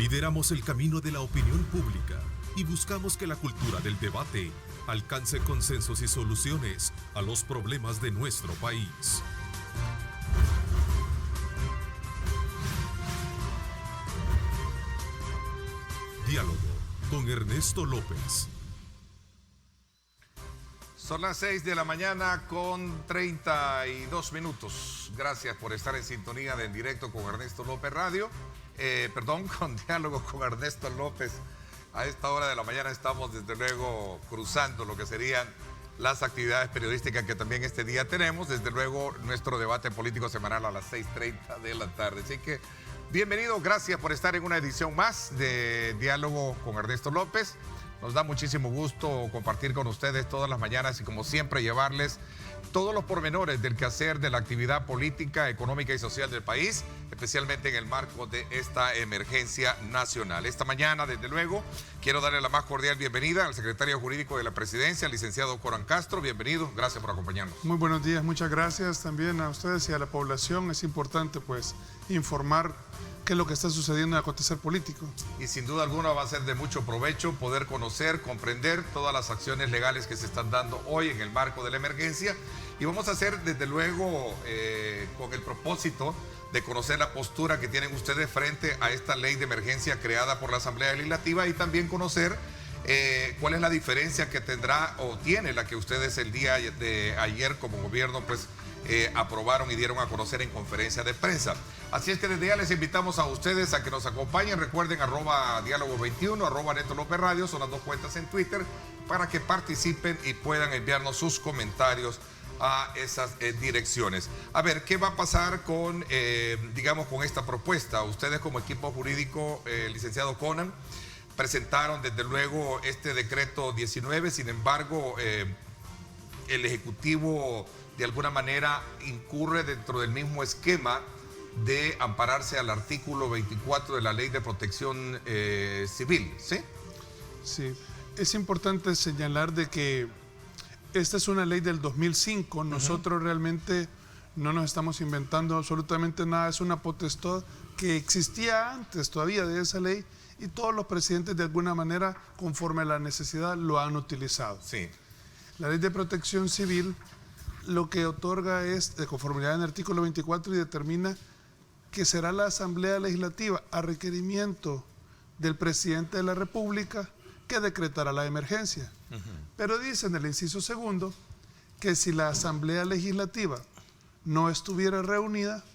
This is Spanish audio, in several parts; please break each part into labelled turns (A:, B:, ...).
A: Lideramos el camino de la opinión pública y buscamos que la cultura del debate alcance consensos y soluciones a los problemas de nuestro país. Diálogo con Ernesto López.
B: Son las 6 de la mañana con 32 minutos. Gracias por estar en sintonía de En Directo con Ernesto López Radio. Con Diálogo con Ernesto López. A esta hora de la mañana estamos desde luego cruzando lo que serían las actividades periodísticas que también este día tenemos. Desde luego nuestro debate político semanal a las 6:30 de la tarde. Así que bienvenidos, gracias por estar en una edición más de Diálogo con Ernesto López. Nos da muchísimo gusto compartir con ustedes todas las mañanas y como siempre llevarles todos los pormenores del quehacer de la actividad política, económica y social del país, especialmente en el marco de esta emergencia nacional. Esta mañana, desde luego, quiero darle la más cordial bienvenida al secretario jurídico de la Presidencia, el licenciado Coran Castro. Bienvenido, gracias por acompañarnos.
C: Muy buenos días, muchas gracias también a ustedes y a la población. Es importante pues informar qué es lo que está sucediendo en el acontecer político.
B: Y sin duda alguna va a ser de mucho provecho poder conocer, comprender todas las acciones legales que se están dando hoy en el marco de la emergencia. Y vamos a hacer desde luego con el propósito de conocer la postura que tienen ustedes frente a esta ley de emergencia creada por la Asamblea Legislativa y también conocer cuál es la diferencia que tendrá o tiene la que ustedes el día de ayer como gobierno pues aprobaron y dieron a conocer en conferencia de prensa. Así es que desde ya les invitamos a ustedes a que nos acompañen. Recuerden @diálogo21, @Neto López Radio, son las dos cuentas en Twitter para que participen y puedan enviarnos sus comentarios a esas direcciones. A ver, ¿qué va a pasar con, con esta propuesta? Ustedes como equipo jurídico, licenciado Conan, presentaron desde luego este decreto 19, sin embargo, el Ejecutivo de alguna manera incurre dentro del mismo esquema de ampararse al artículo 24 de la Ley de Protección Civil, ¿sí?
C: Sí, es importante señalar de que esta es una ley del 2005, nosotros realmente no nos estamos inventando absolutamente nada, es una potestad que existía antes todavía de esa ley y todos los presidentes de alguna manera, conforme a la necesidad, lo han utilizado.
B: Sí.
C: La Ley de Protección Civil lo que otorga es de conformidad en el artículo 24 y determina que será la Asamblea Legislativa a requerimiento del presidente de la República que decretará la emergencia. Pero dice en el inciso segundo que si la Asamblea Legislativa no estuviera reunida,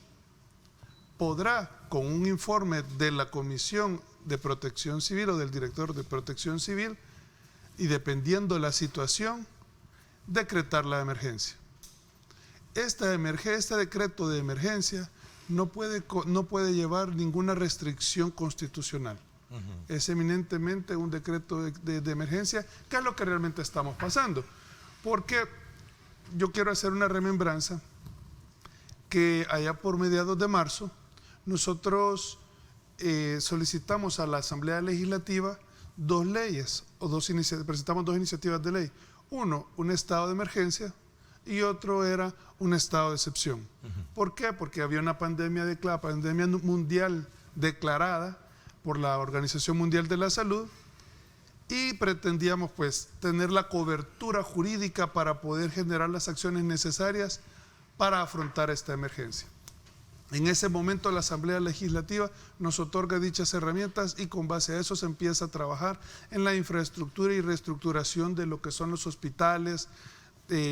C: podrá, con un informe de la Comisión de Protección Civil o del director de Protección Civil, y dependiendo de la situación, decretar la emergencia. Este decreto de emergencia no puede llevar ninguna restricción constitucional. Es eminentemente un decreto de emergencia, que es lo que realmente estamos pasando. Porque yo quiero hacer una remembranza que allá por mediados de marzo nosotros solicitamos a la Asamblea Legislativa dos leyes, presentamos dos iniciativas de ley. Uno, un estado de emergencia, y otro era un estado de excepción. ¿Por qué? Porque había una pandemia mundial declarada por la Organización Mundial de la Salud y pretendíamos pues tener la cobertura jurídica para poder generar las acciones necesarias para afrontar esta emergencia. En ese momento la Asamblea Legislativa nos otorga dichas herramientas y con base a eso se empieza a trabajar en la infraestructura y reestructuración de lo que son los hospitales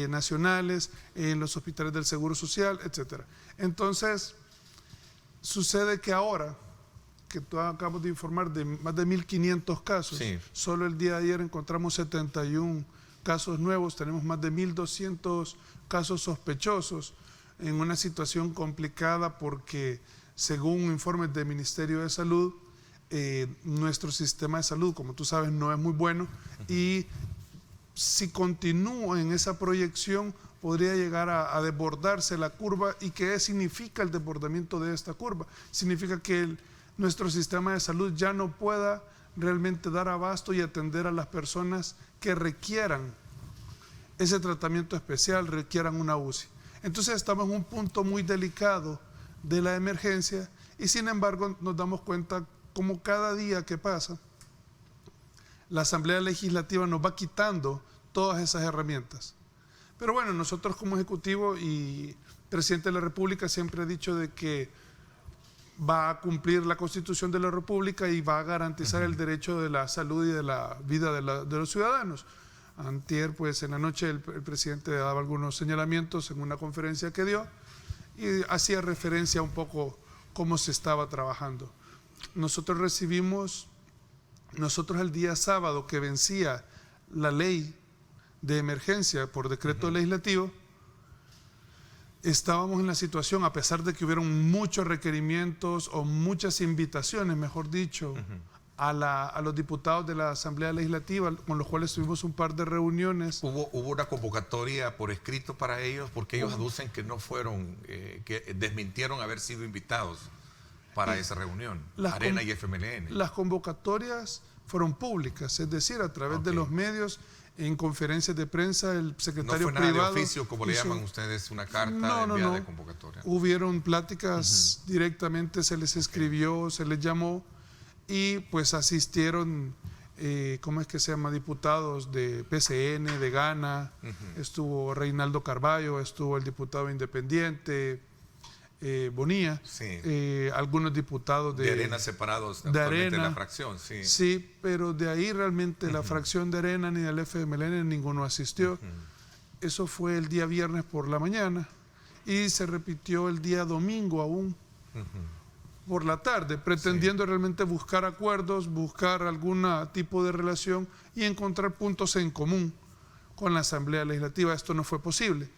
C: nacionales, en los hospitales del Seguro Social, etc. Entonces, sucede que ahora, que acabamos de informar de más de 1.500 casos, sí. Solo el día de ayer encontramos 71 casos nuevos, tenemos más de 1.200 casos sospechosos, en una situación complicada porque, según informes del Ministerio de Salud, nuestro sistema de salud, como tú sabes, no es muy bueno y si continúa en esa proyección podría llegar a desbordarse la curva. ¿Y qué significa el desbordamiento de esta curva? Significa que nuestro sistema de salud ya no pueda realmente dar abasto y atender a las personas que requieran ese tratamiento especial, requieran una UCI. Entonces estamos en un punto muy delicado de la emergencia y sin embargo nos damos cuenta como cada día que pasa, la Asamblea Legislativa nos va quitando todas esas herramientas. Pero bueno, nosotros como Ejecutivo y Presidente de la República siempre he dicho de que va a cumplir la Constitución de la República y va a garantizar el derecho de la salud y de la vida de los ciudadanos. Antier, pues en la noche el presidente daba algunos señalamientos en una conferencia que dio y hacía referencia un poco cómo se estaba trabajando. Nosotros el día sábado que vencía la ley de emergencia por decreto legislativo, estábamos en la situación, a pesar de que hubieron muchos requerimientos o muchas invitaciones, mejor dicho, a los diputados de la Asamblea Legislativa, con los cuales tuvimos un par de reuniones.
B: ¿Hubo una convocatoria por escrito para ellos? Porque ellos aducen que no fueron, que desmintieron haber sido invitados para esa reunión, Arena y FMLN.
C: Las convocatorias fueron públicas, es decir, a través de los medios, en conferencias de prensa, el secretario privado... ¿No fue nada de
B: oficio, como le llaman ustedes, una carta enviada de convocatoria?
C: Hubieron pláticas directamente, se les escribió, se les llamó, y pues asistieron, ¿cómo es que se llama? Diputados de PCN, de Gana, estuvo Reinaldo Carballo, estuvo el diputado independiente, Bonilla, algunos diputados de
B: Arena separados de Arena, la fracción,
C: sí, pero de ahí realmente la fracción de Arena ni del FMLN ninguno asistió. Eso fue el día viernes por la mañana y se repitió el día domingo aún por la tarde, pretendiendo realmente buscar acuerdos, buscar algún tipo de relación y encontrar puntos en común con la Asamblea Legislativa. Esto no fue posible.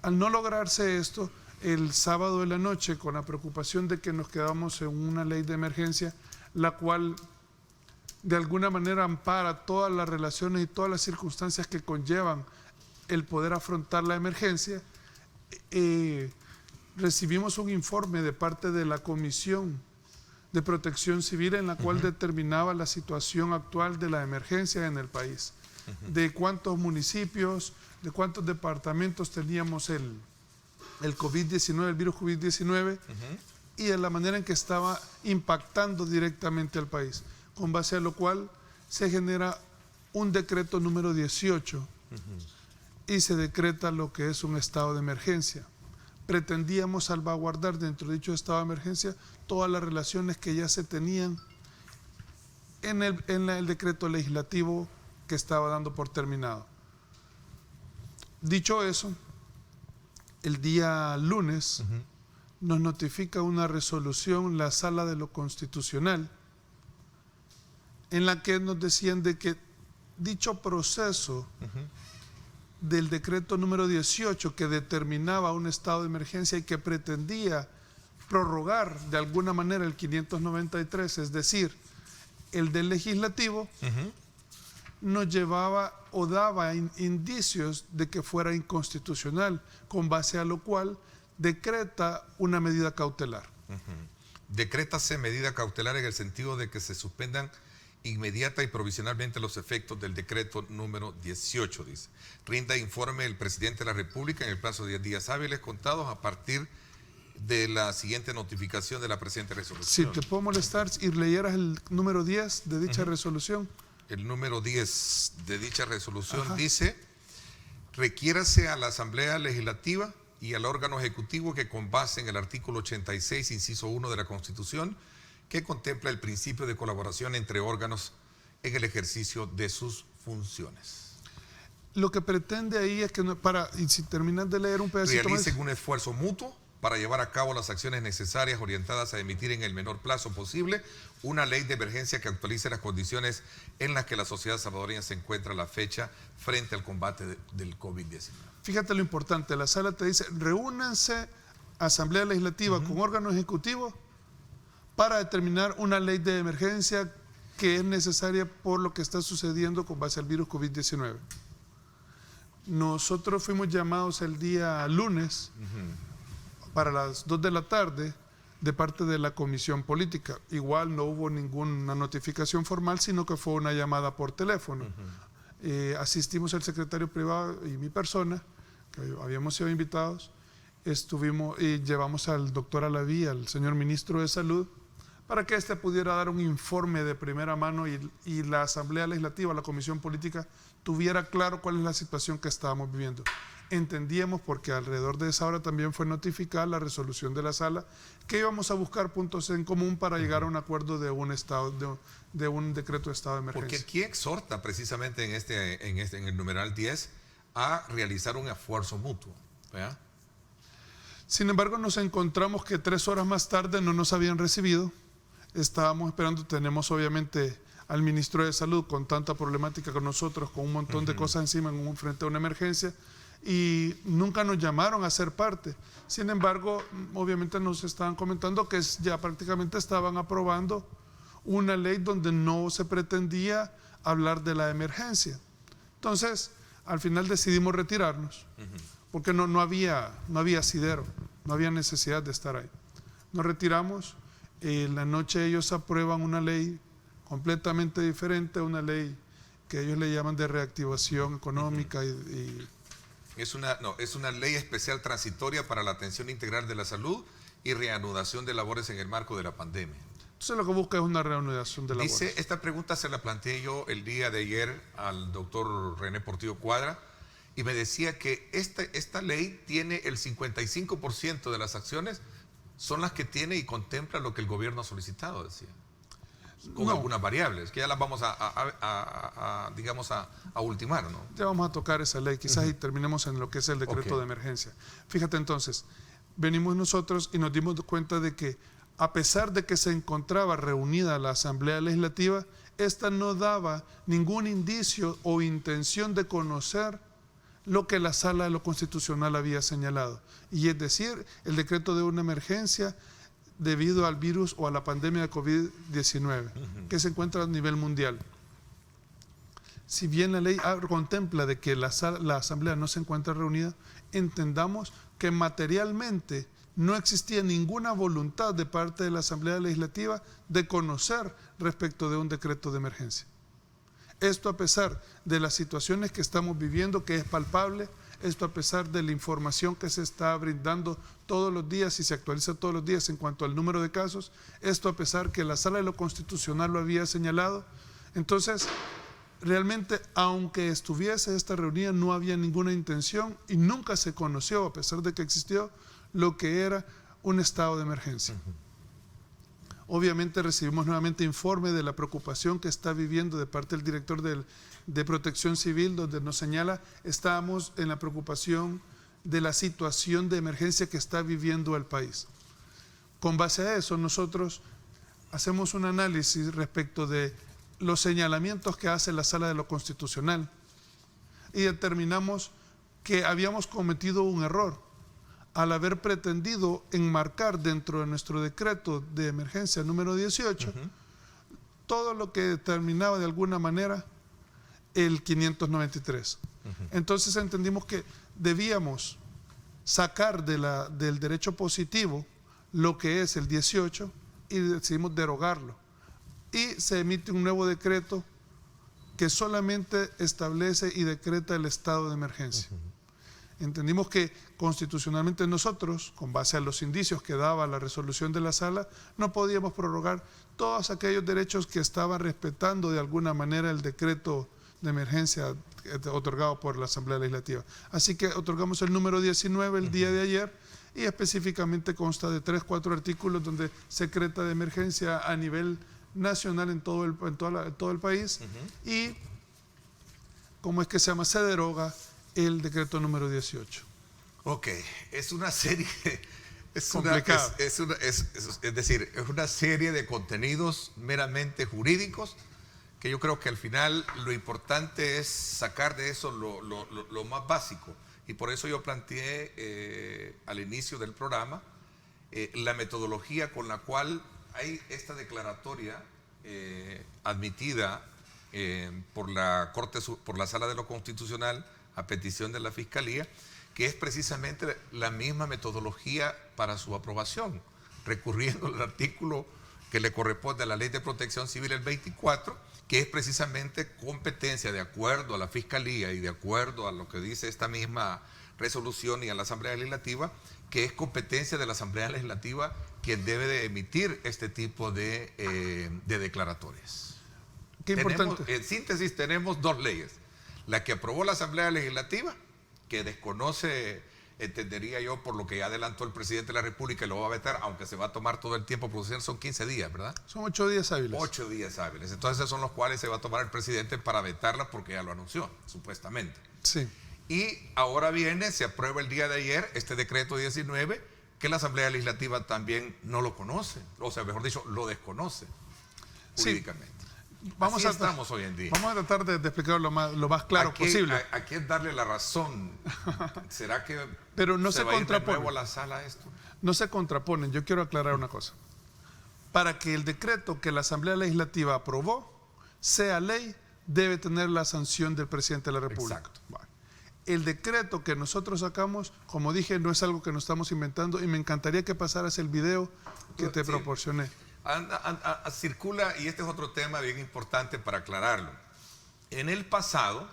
C: Al no lograrse esto, el sábado de la noche, con la preocupación de que nos quedamos en una ley de emergencia, la cual de alguna manera ampara todas las relaciones y todas las circunstancias que conllevan el poder afrontar la emergencia, recibimos un informe de parte de la Comisión de Protección Civil en la cual determinaba la situación actual de la emergencia en el país, de cuántos municipios, de cuántos departamentos teníamos el COVID-19, el virus COVID-19, y de la manera en que estaba impactando directamente al país, con base a lo cual se genera un decreto número 18 y se decreta lo que es un estado de emergencia. Pretendíamos salvaguardar dentro de dicho estado de emergencia todas las relaciones que ya se tenían en el decreto legislativo que estaba dando por terminado. Dicho eso, el día lunes nos notifica una resolución la Sala de lo Constitucional en la que nos decían de que dicho proceso del decreto número 18 que determinaba un estado de emergencia y que pretendía prorrogar de alguna manera el 593, es decir, el del legislativo, nos llevaba o daba indicios de que fuera inconstitucional, con base a lo cual decreta una medida cautelar.
B: Decrétase medida cautelar en el sentido de que se suspendan inmediata y provisionalmente los efectos del decreto número 18, dice. Rinda informe el presidente de la República en el plazo de 10 días hábiles contados a partir de la siguiente notificación de la presente resolución.
C: Si te puedo molestar y leyeras el número 10 de dicha resolución.
B: El número 10 de dicha resolución dice: requiérase a la Asamblea Legislativa y al órgano ejecutivo que, con base en el artículo 86, inciso 1 de la Constitución, que contempla el principio de colaboración entre órganos en el ejercicio de sus funciones.
C: Lo que pretende ahí es que, y si terminas de leer un pedacito
B: realicen
C: más,
B: un esfuerzo mutuo para llevar a cabo las acciones necesarias orientadas a emitir en el menor plazo posible una ley de emergencia que actualice las condiciones en las que la sociedad salvadoreña se encuentra a la fecha frente al combate del COVID-19.
C: Fíjate lo importante, la sala te dice, reúnanse Asamblea Legislativa con órgano ejecutivo para determinar una ley de emergencia que es necesaria por lo que está sucediendo con base al virus COVID-19. Nosotros fuimos llamados el día lunes para las 2 de la tarde de parte de la Comisión Política. Igual no hubo ninguna notificación formal, sino que fue una llamada por teléfono. Asistimos el secretario privado y mi persona, que habíamos sido invitados, estuvimos y llevamos al doctor Alaví, al señor ministro de Salud, para que éste pudiera dar un informe de primera mano y la Asamblea Legislativa, la Comisión Política, tuviera claro cuál es la situación que estábamos viviendo. Entendíamos, porque alrededor de esa hora también fue notificada la resolución de la sala, que íbamos a buscar puntos en común para llegar a un acuerdo de un decreto de estado de emergencia.
B: Porque aquí exhorta precisamente en el numeral 10 a realizar un esfuerzo mutuo, ¿verdad?
C: Sin embargo, nos encontramos que 3 horas más tarde no nos habían recibido. Estábamos esperando, tenemos obviamente al ministro de Salud con tanta problemática con nosotros, con un montón de cosas encima frente a una emergencia, y nunca nos llamaron a ser parte. Sin embargo, obviamente nos estaban comentando que ya prácticamente estaban aprobando una ley donde no se pretendía hablar de la emergencia. Entonces, al final decidimos retirarnos, porque no había asidero, no había necesidad de estar ahí. Nos retiramos. En la noche ellos aprueban una ley completamente diferente, una ley que ellos le llaman de reactivación económica
B: Es una ley especial transitoria para la atención integral de la salud y reanudación de labores en el marco de la pandemia.
C: Entonces lo que busca es una reanudación de labores.
B: Dice, esta pregunta se la planteé yo el día de ayer al doctor René Portillo Cuadra y me decía que esta ley tiene el 55% de las acciones son las que tiene y contempla lo que el gobierno ha solicitado, decía. Con algunas variables, que ya las vamos a ultimar, ¿no?
C: Ya vamos a tocar esa ley, quizás y terminemos en lo que es el decreto de emergencia. Fíjate entonces, venimos nosotros y nos dimos cuenta de que a pesar de que se encontraba reunida la Asamblea Legislativa, esta no daba ningún indicio o intención de conocer lo que la Sala de lo Constitucional había señalado. Y es decir, el decreto de una emergencia debido al virus o a la pandemia de COVID-19, que se encuentra a nivel mundial. Si bien la ley contempla de que la Asamblea no se encuentra reunida, entendamos que materialmente no existía ninguna voluntad de parte de la Asamblea Legislativa de conocer respecto de un decreto de emergencia. Esto a pesar de las situaciones que estamos viviendo, que es palpable, esto a pesar de la información que se está brindando todos los días y se actualiza todos los días en cuanto al número de casos, esto a pesar que la Sala de lo Constitucional lo había señalado. Entonces, realmente, aunque estuviese esta reunión, no había ninguna intención y nunca se conoció, a pesar de que existió, lo que era un estado de emergencia. Obviamente recibimos nuevamente informe de la preocupación que está viviendo de parte del director de Protección Civil, donde nos señala, estamos en la preocupación de la situación de emergencia que está viviendo el país. Con base a eso, nosotros hacemos un análisis respecto de los señalamientos que hace la Sala de lo Constitucional y determinamos que habíamos cometido un error al haber pretendido enmarcar dentro de nuestro decreto de emergencia número 18 todo lo que determinaba de alguna manera el 593. Entonces entendimos que debíamos sacar del derecho positivo lo que es el 18 y decidimos derogarlo. Y se emite un nuevo decreto que solamente establece y decreta el estado de emergencia. Entendimos que constitucionalmente nosotros, con base a los indicios que daba la resolución de la sala, no podíamos prorrogar todos aquellos derechos que estaba respetando de alguna manera el decreto de emergencia otorgado por la Asamblea Legislativa. Así que otorgamos el número 19 el día de ayer y específicamente consta de 3-4 artículos donde se decreta de emergencia a nivel nacional en todo el país y, ¿cómo es que se llama? Se deroga el decreto número 18.
B: Ok, es una serie, es decir, es una serie de contenidos meramente jurídicos que yo creo que al final lo importante es sacar de eso lo más básico. Y por eso yo planteé al inicio del programa la metodología con la cual hay esta declaratoria admitida por la Sala de lo Constitucional a petición de la Fiscalía, que es precisamente la misma metodología para su aprobación, recurriendo al artículo que le corresponde a la Ley de Protección Civil, el 24, que es precisamente competencia de acuerdo a la Fiscalía y de acuerdo a lo que dice esta misma resolución y a la Asamblea Legislativa, que es competencia de la Asamblea Legislativa quien debe de emitir este tipo de declaratorias.
C: Qué importante.
B: En síntesis, tenemos dos leyes. La que aprobó la Asamblea Legislativa, que desconoce, entendería yo, por lo que ya adelantó el presidente de la República, y lo va a vetar, aunque se va a tomar todo el tiempo producir, son 15 días, ¿verdad?
C: Son 8 días hábiles.
B: 8 días hábiles. Entonces son los cuales se va a tomar el presidente para vetarla porque ya lo anunció, supuestamente.
C: Sí.
B: Y ahora viene, se aprueba el día de ayer este decreto 19, que la Asamblea Legislativa también no lo conoce, o sea, mejor dicho, lo desconoce jurídicamente.
C: Así
B: estamos hoy en día.
C: Vamos a tratar de explicarlo lo más claro posible.
B: Aquí es darle la razón. ¿Será que
C: pero no se
B: va a ir de nuevo
C: contraponen.
B: a la sala esto?
C: No se contraponen. Yo quiero aclarar una cosa. Para que el decreto que la Asamblea Legislativa aprobó sea ley, debe tener la sanción del presidente de la República.
B: Exacto.
C: Vale. El decreto que nosotros sacamos, como dije, no es algo que nos estamos inventando y me encantaría que pasaras el video que te proporcioné.
B: Circula, y este es otro tema bien importante para aclararlo. En el pasado,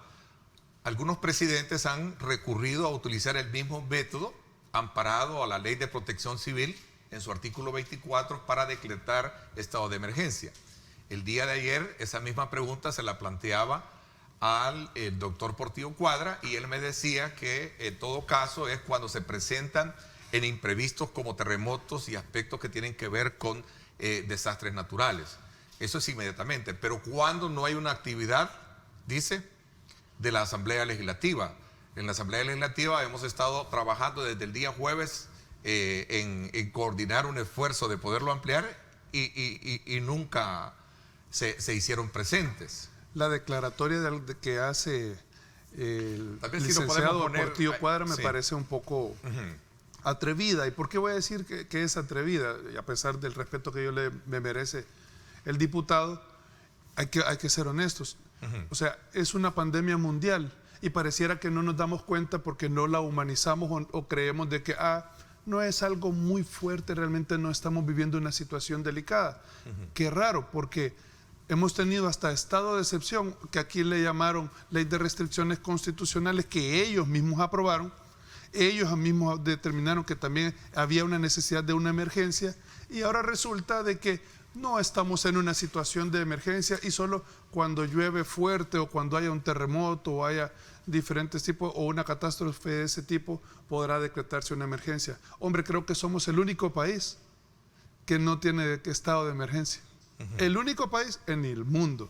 B: algunos presidentes han recurrido a utilizar el mismo método amparado a la Ley de Protección Civil en su artículo 24 para decretar estado de emergencia. El día de ayer esa misma pregunta se la planteaba al doctor Portillo Cuadra y él me decía que en todo caso es cuando se presentan en imprevistos como terremotos y aspectos que tienen que ver con desastres naturales. Eso es inmediatamente, pero cuando no hay una actividad, dice, de la Asamblea Legislativa. En la Asamblea Legislativa hemos estado trabajando desde el día jueves en coordinar un esfuerzo de poderlo ampliar y nunca se hicieron presentes.
C: La declaratoria que hace el licenciado Portillo Cuadra me parece un poco atrevida. ¿Y por qué voy a decir que es atrevida? Y a pesar del respeto que me merece el diputado, hay que ser honestos. O sea, es una pandemia mundial y pareciera que no nos damos cuenta porque no la humanizamos o creemos de que no es algo muy fuerte, realmente no estamos viviendo una situación delicada. Qué raro, porque hemos tenido hasta estado de excepción, que aquí le llamaron ley de restricciones constitucionales, que ellos mismos aprobaron. Ellos mismos determinaron que también había una necesidad de una emergencia y ahora resulta de que no estamos en una situación de emergencia y solo cuando llueve fuerte o cuando haya un terremoto o haya diferentes tipos o una catástrofe de ese tipo podrá decretarse una emergencia. Hombre, creo que somos el único país que no tiene estado de emergencia. El único país en el mundo.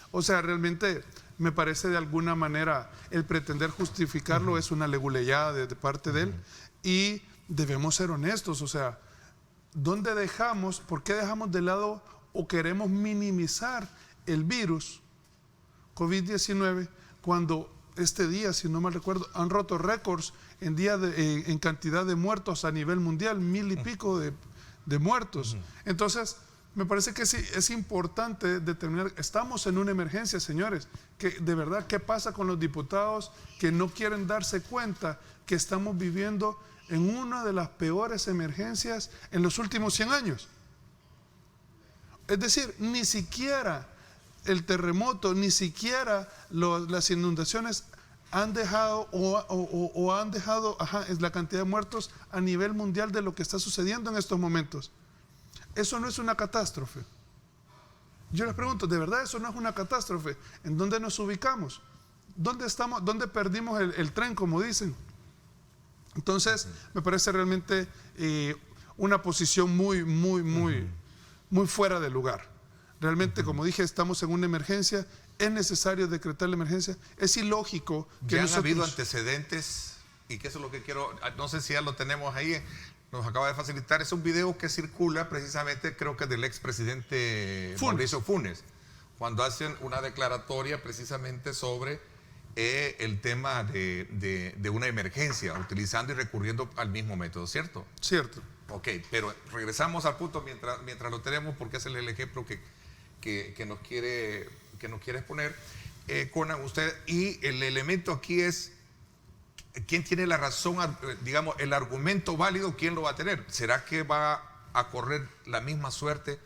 C: O sea, realmente me parece de alguna manera el pretender justificarlo es una leguleyada de parte de él y debemos ser honestos. O sea, ¿por qué dejamos de lado o queremos minimizar el virus COVID-19 cuando este día, si no mal recuerdo, han roto récords en cantidad de muertos a nivel mundial, 1000 y pico de muertos? Entonces, me parece que sí, es importante determinar, estamos en una emergencia, señores, que de verdad, ¿qué pasa con los diputados que no quieren darse cuenta que estamos viviendo en una de las peores emergencias en los últimos 100 años? Es decir, ni siquiera el terremoto, ni siquiera las inundaciones han dejado han dejado la cantidad de muertos a nivel mundial de lo que está sucediendo en estos momentos. Eso no es una catástrofe. Yo les pregunto, ¿de verdad eso no es una catástrofe? ¿En dónde nos ubicamos? ¿Dónde estamos? ¿Dónde perdimos el tren, como dicen? Entonces, me parece realmente una posición muy fuera de lugar. Realmente, como dije, estamos en una emergencia, es necesario decretar la emergencia. Es ilógico que
B: ya han habido antecedentes, y que eso es lo que quiero, no sé si ya lo tenemos ahí, nos acaba de facilitar, es un video que circula precisamente, creo que del expresidente Mauricio Funes, cuando hacen una declaratoria precisamente sobre el tema de una emergencia, utilizando y recurriendo al mismo método, ¿cierto?
C: Cierto.
B: Ok, pero regresamos al punto mientras lo tenemos, porque ese es el ejemplo que nos quiere exponer, Conan, usted, y el elemento aquí es ¿quién tiene la razón, digamos, el argumento válido, quién lo va a tener? ¿Será que va a correr la misma suerte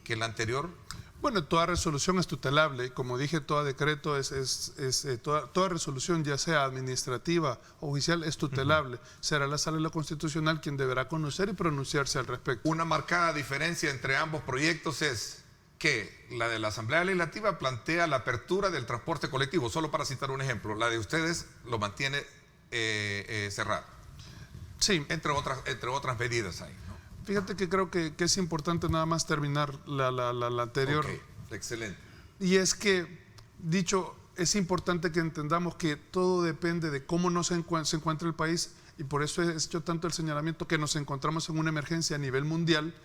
B: que el anterior?
C: Bueno, toda resolución es tutelable. Como dije, todo decreto toda resolución, ya sea administrativa o oficial, es tutelable. Será la Sala de lo Constitucional quien deberá conocer y pronunciarse al respecto.
B: Una marcada diferencia entre ambos proyectos es que la de la Asamblea Legislativa plantea la apertura del transporte colectivo, solo para citar un ejemplo. La de ustedes lo mantiene cerrado.
C: Sí.
B: Entre otras medidas ahí, ¿no?
C: Fíjate que creo que es importante nada más terminar la anterior.
B: Okay, excelente.
C: Y es que, es importante que entendamos que todo depende de cómo se encuentra el país, y por eso he hecho tanto el señalamiento que nos encontramos en una emergencia a nivel mundial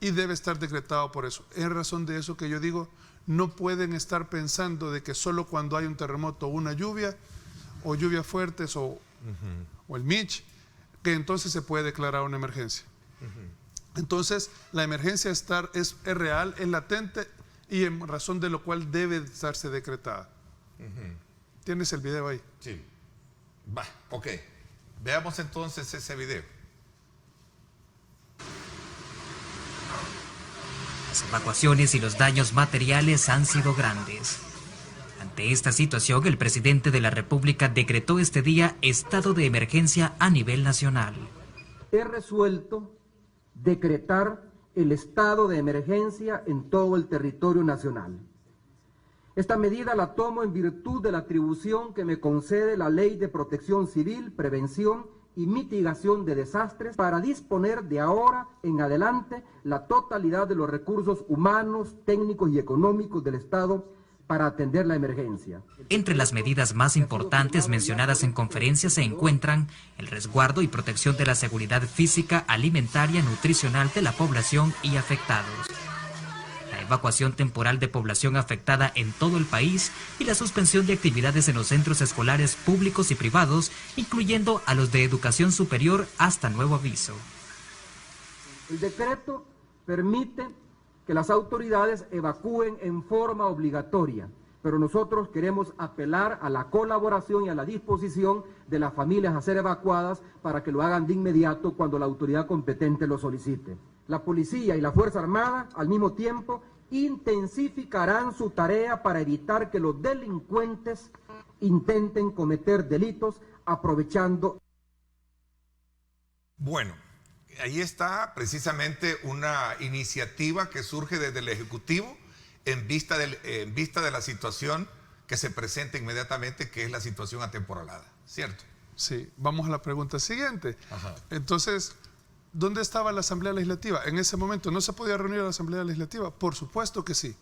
C: y debe estar decretado por eso. Es razón de eso que yo digo, no pueden estar pensando de que solo cuando hay un terremoto o una lluvia, o lluvias fuertes o el Mitch, que entonces se puede declarar una emergencia. Entonces, la emergencia es real, es latente, y en razón de lo cual debe estarse decretada. ¿Tienes el video ahí?
B: Sí. Va, ok. Veamos entonces ese video.
D: Las evacuaciones y los daños materiales han sido grandes. Ante esta situación, el presidente de la República decretó este día estado de emergencia a nivel nacional.
E: He resuelto decretar el estado de emergencia en todo el territorio nacional. Esta medida la tomo en virtud de la atribución que me concede la Ley de Protección Civil, Prevención y Mitigación de Desastres para disponer de ahora en adelante la totalidad de los recursos humanos, técnicos y económicos del Estado para atender la emergencia.
D: Entre las medidas más importantes mencionadas en conferencia se encuentran el resguardo y protección de la seguridad física, alimentaria, nutricional de la población y afectados, la evacuación temporal de población afectada en todo el país y la suspensión de actividades en los centros escolares públicos y privados, incluyendo a los de educación superior hasta nuevo aviso.
E: El decreto permite que las autoridades evacúen en forma obligatoria, pero nosotros queremos apelar a la colaboración y a la disposición de las familias a ser evacuadas para que lo hagan de inmediato cuando la autoridad competente lo solicite. La policía y la Fuerza Armada, al mismo tiempo, intensificarán su tarea para evitar que los delincuentes intenten cometer delitos aprovechando.
B: Bueno, ahí está precisamente una iniciativa que surge desde el Ejecutivo en vista de la situación que se presenta inmediatamente, que es la situación atemporalada, ¿cierto?
C: Sí, vamos a la pregunta siguiente.
B: Ajá.
C: Entonces, ¿dónde estaba la Asamblea Legislativa? En ese momento, ¿no se podía reunir la Asamblea Legislativa? Por supuesto que sí.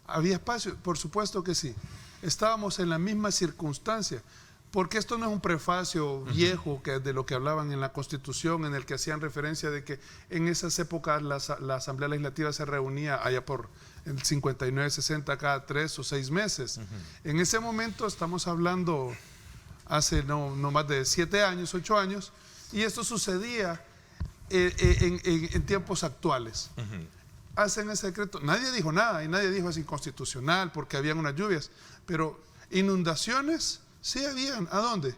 C: ¿Había espacio? Por supuesto que sí. Estábamos en la misma circunstancia. Porque esto no es un prefacio viejo de lo que hablaban en la Constitución, en el que hacían referencia de que en esas épocas la Asamblea Legislativa se reunía allá por el 59-60 cada 3 o 6 meses. En ese momento estamos hablando hace no más de 7 años, 8 años, y esto sucedía en tiempos actuales. Hacen ese decreto, nadie dijo nada y nadie dijo es inconstitucional porque habían unas lluvias, pero inundaciones sí habían. ¿A dónde?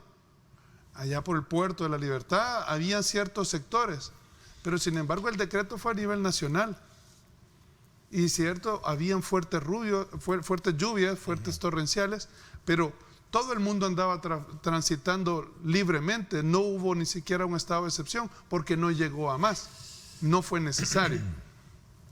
C: Allá por el Puerto de la Libertad habían ciertos sectores, pero sin embargo el decreto fue a nivel nacional. Y cierto, habían fuertes lluvias, fuertes torrenciales, pero todo el mundo andaba transitando libremente, no hubo ni siquiera un estado de excepción porque no llegó a más, no fue necesario.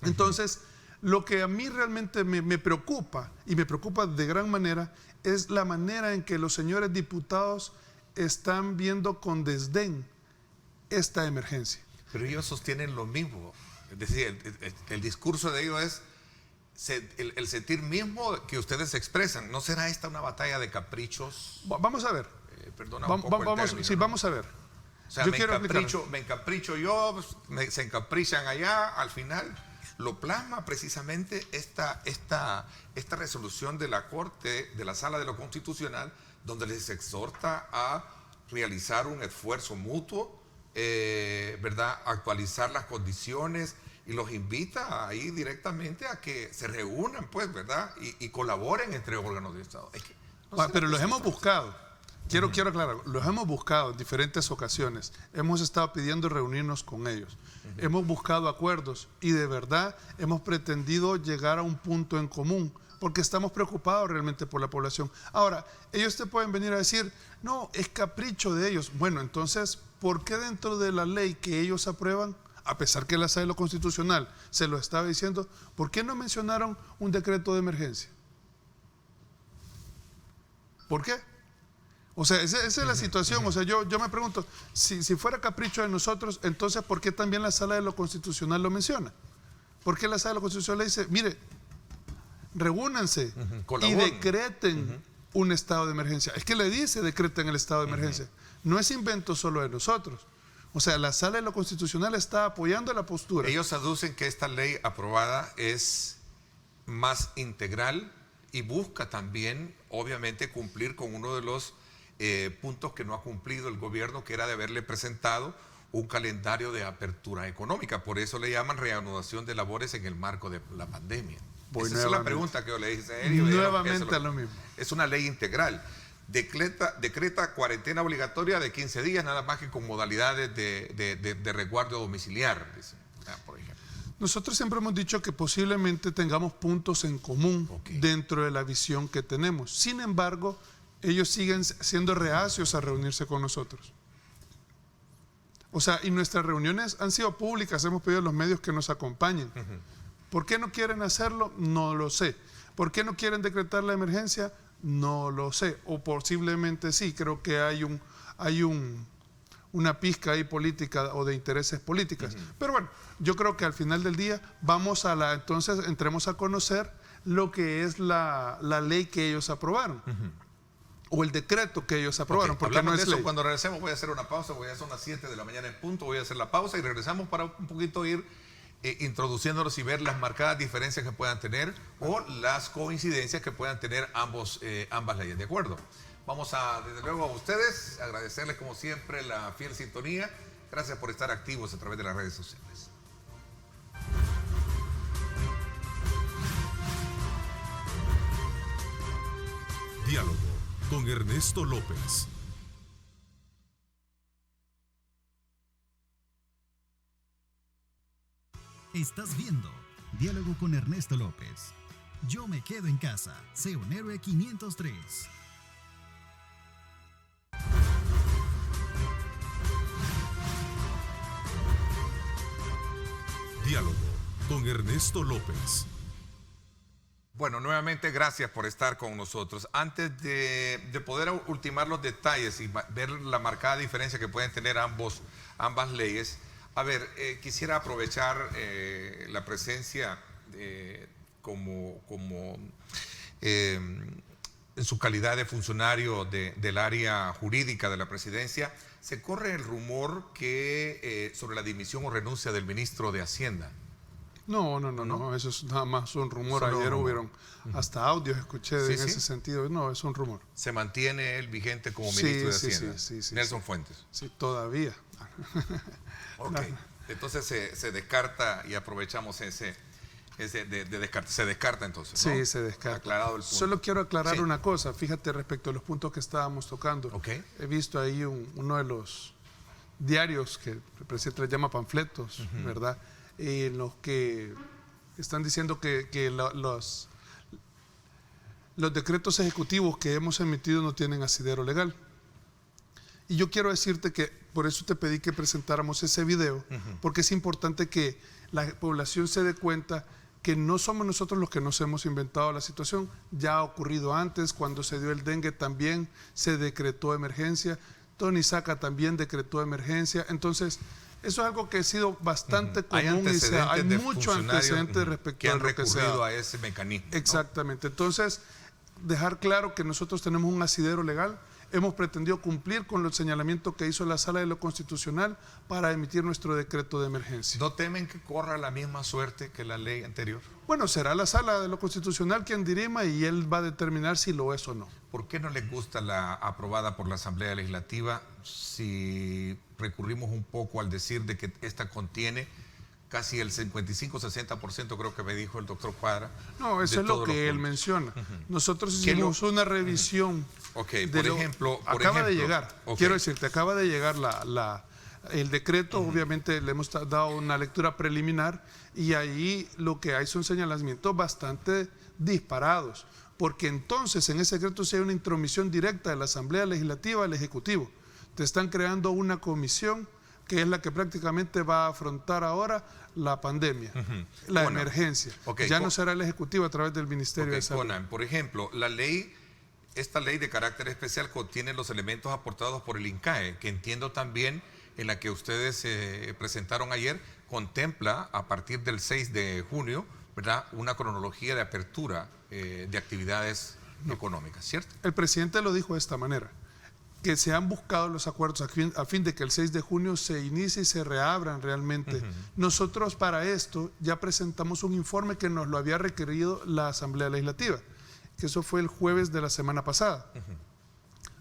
C: Entonces, lo que a mí realmente me preocupa, y me preocupa de gran manera, es la manera en que los señores diputados están viendo con desdén esta emergencia.
B: Pero ellos sostienen lo mismo, es decir, el discurso de ellos es el sentir mismo que ustedes expresan. ¿No será esta una batalla de caprichos?
C: Vamos a ver.
B: Perdona un poco el término,
C: sí,
B: ¿no?
C: Vamos a ver.
B: O sea, me encapricho yo, se encaprichan allá, al final lo plasma precisamente esta resolución de la Corte, de la Sala de lo Constitucional, donde les exhorta a realizar un esfuerzo mutuo, ¿verdad? Actualizar las condiciones, y los invita ahí directamente a que se reúnan, pues, ¿verdad? Y colaboren entre órganos de Estado. Es que,
C: pero los hemos buscado. Quiero aclarar, los hemos buscado en diferentes ocasiones, hemos estado pidiendo reunirnos con ellos, hemos buscado acuerdos y de verdad hemos pretendido llegar a un punto en común, porque estamos preocupados realmente por la población. Ahora, ellos te pueden venir a decir, no, es capricho de ellos. Bueno, entonces, ¿por qué dentro de la ley que ellos aprueban, a pesar que la sala de lo constitucional se lo estaba diciendo, ¿por qué no mencionaron un decreto de emergencia? ¿Por qué? O sea, esa es la situación. O sea, yo me pregunto, si fuera capricho de nosotros, entonces, ¿por qué también la sala de lo constitucional lo menciona? ¿Por qué la sala de lo constitucional le dice, mire, reúnanse y decreten un estado de emergencia? Es que le dice decreten el estado de emergencia. No es invento solo de nosotros. O sea, la sala de lo constitucional está apoyando la postura.
B: Ellos aducen que esta ley aprobada es más integral y busca también, obviamente, cumplir con uno de los puntos que no ha cumplido el gobierno, que era de haberle presentado un calendario de apertura económica. Por eso le llaman reanudación de labores en el marco de la pandemia. Esa es la pregunta que yo le hice.
C: Nuevamente lo mismo.
B: Es una ley integral. Decreta cuarentena obligatoria de 15 días, nada más que con modalidades de resguardo domiciliar, por ejemplo.
C: Nosotros siempre hemos dicho que posiblemente tengamos puntos en común dentro de la visión que tenemos. Sin embargo, ellos siguen siendo reacios a reunirse con nosotros. O sea, y nuestras reuniones han sido públicas, hemos pedido a los medios que nos acompañen. ¿Por qué no quieren hacerlo? No lo sé. ¿Por qué no quieren decretar la emergencia? No lo sé. O posiblemente sí, creo que hay una pizca ahí política o de intereses políticas. Pero bueno, yo creo que al final del día entonces entremos a conocer lo que es la ley que ellos aprobaron. O el decreto que ellos aprobaron, porque no es
B: de eso.
C: ley.
B: Cuando regresemos voy a hacer una pausa, son las 7 de la mañana en punto, voy a hacer la pausa y regresamos para un poquito ir introduciéndolos y ver las marcadas diferencias que puedan tener o las coincidencias que puedan tener ambas leyes. ¿De acuerdo? Vamos desde luego a ustedes, agradecerles como siempre la fiel sintonía. Gracias por estar activos a través de las redes sociales.
A: Diálogo con Ernesto López.
F: Estás viendo Diálogo con Ernesto López. Yo me quedo en casa. Sé un héroe 503.
A: Diálogo con Ernesto López.
B: Bueno, nuevamente gracias por estar con nosotros. Antes de poder ultimar los detalles y ver la marcada diferencia que pueden tener ambas leyes, a ver, quisiera aprovechar la presencia como en su calidad de funcionario del área jurídica de la presidencia. Se corre el rumor que sobre la dimisión o renuncia del ministro de Hacienda.
C: No, eso es nada más un rumor. Ayer hubieron hasta audios, escuché en ese sentido. No, es un rumor.
B: ¿Se mantiene él vigente como ministro de Hacienda?
C: Sí.
B: Nelson Fuentes.
C: Sí, todavía.
B: Ok, entonces se descarta y aprovechamos se descarta entonces, ¿no?
C: Sí, se descarta.
B: Aclarado el punto.
C: Solo quiero aclarar una cosa, fíjate respecto a los puntos que estábamos tocando. He visto ahí uno de los diarios que el presidente le llama panfletos, ¿verdad? En los que están diciendo que los decretos ejecutivos que hemos emitido no tienen asidero legal. Y yo quiero decirte que por eso te pedí que presentáramos ese video, porque es importante que la población se dé cuenta que no somos nosotros los que nos hemos inventado la situación. Ya ha ocurrido antes, cuando se dio el dengue también se decretó emergencia, Tony Saca también decretó emergencia. Entonces, eso es algo que ha sido bastante común y hay mucho antecedente respecto
B: que han
C: a lo que
B: recurrido a ese mecanismo.
C: Exactamente. Entonces, dejar claro que nosotros tenemos un asidero legal. Hemos pretendido cumplir con los señalamientos que hizo la Sala de lo Constitucional para emitir nuestro decreto de emergencia.
B: ¿No temen que corra la misma suerte que la ley anterior?
C: Bueno, será la Sala de lo Constitucional quien dirima y él va a determinar si lo es o no.
B: ¿Por qué no les gusta la aprobada por la Asamblea Legislativa si recurrimos un poco al decir de que esta contiene casi el 55-60%, creo que me dijo el doctor Cuadra.
C: No, eso es lo que él menciona. Nosotros hicimos una revisión.
B: Por ejemplo,
C: acaba de llegar,
B: okay.
C: Quiero decirte, acaba de llegar el decreto, obviamente le hemos dado una lectura preliminar y ahí lo que hay son señalamientos bastante disparados, porque entonces en ese decreto sí hay una intromisión directa de la Asamblea Legislativa al Ejecutivo. Te están creando una comisión que es la que prácticamente va a afrontar ahora la pandemia, la emergencia. Ya no será el Ejecutivo a través del Ministerio de Salud.
B: Conan, por ejemplo, esta ley de carácter especial contiene los elementos aportados por el INCAE, que entiendo también en la que ustedes presentaron ayer, contempla a partir del 6 de junio, ¿verdad?, una cronología de apertura de actividades económicas, ¿cierto?
C: El presidente lo dijo de esta manera, que se han buscado los acuerdos a fin de que el 6 de junio se inicie y se reabran realmente. Nosotros para esto ya presentamos un informe que nos lo había requerido la Asamblea Legislativa, que eso fue el jueves de la semana pasada.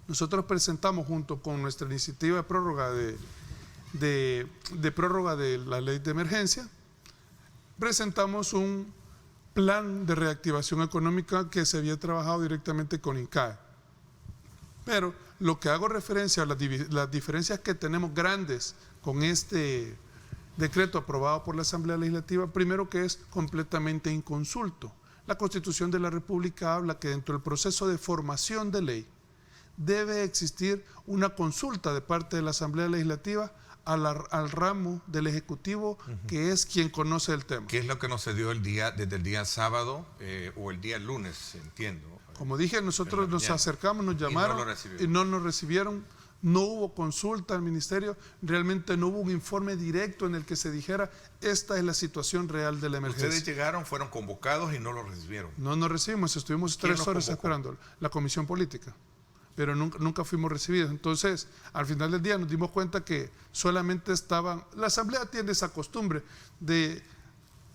C: Nosotros presentamos junto con nuestra iniciativa de prórroga de prórroga de la ley de emergencia, presentamos un plan de reactivación económica que se había trabajado directamente con INCAE. Pero lo que hago referencia a las diferencias que tenemos grandes con este decreto aprobado por la Asamblea Legislativa, primero que es completamente inconsulto. La Constitución de la República habla que dentro del proceso de formación de ley debe existir una consulta de parte de la Asamblea Legislativa al ramo del Ejecutivo, que es quien conoce el tema.
B: ¿Qué es lo que nos se dio desde el día sábado o el día lunes, entiendo?
C: Como dije, nosotros nos acercamos, nos llamaron y no nos recibieron. No hubo consulta al ministerio, realmente no hubo un informe directo en el que se dijera esta es la situación real de la emergencia.
B: Ustedes llegaron, fueron convocados y no lo recibieron.
C: No nos recibimos, estuvimos 3 horas esperando, la comisión política, pero nunca fuimos recibidos. Entonces, al final del día nos dimos cuenta que solamente la Asamblea tiene esa costumbre de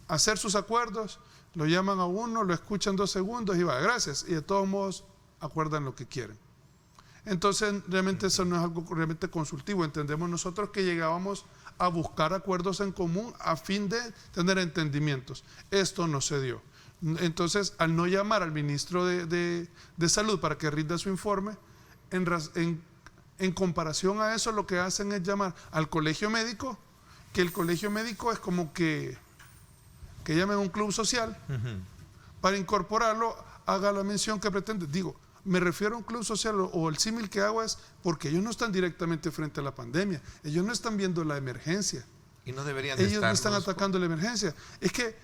C: hacer sus acuerdos, lo llaman a uno, lo escuchan 2 segundos y va, gracias, y de todos modos acuerdan lo que quieren. Entonces, realmente eso no es algo realmente consultivo. Entendemos nosotros que llegábamos a buscar acuerdos en común a fin de tener entendimientos. Esto no se dio. Entonces, al no llamar al ministro de Salud para que rinda su informe, en comparación a eso, lo que hacen es llamar al colegio médico, que el colegio médico es como que llamen a un club social, para incorporarlo, haga la mención que pretende. Digo, me refiero a un club social o el símil que hago es porque ellos no están directamente frente a la pandemia, ellos no están viendo la emergencia.
B: Y no deberían
C: ellos no están atacando la emergencia. Es que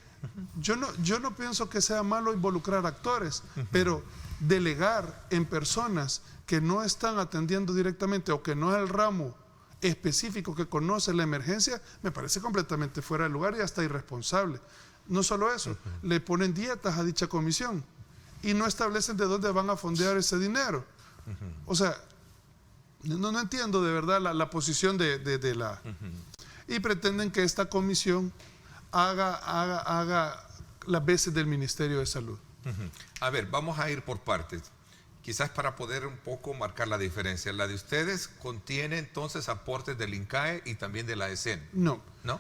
C: yo no pienso que sea malo involucrar actores, pero delegar en personas que no están atendiendo directamente o que no es el ramo específico que conoce la emergencia, me parece completamente fuera de lugar y hasta irresponsable. No solo eso, le ponen dietas a dicha comisión y no establecen de dónde van a fondear ese dinero. O sea, no entiendo de verdad la posición de la... Y pretenden que esta comisión haga las veces del Ministerio de Salud.
B: A ver, vamos a ir por partes. Quizás para poder un poco marcar la diferencia. La de ustedes contiene entonces aportes del INCAE y también de la ESEN.
C: No.
B: ¿No?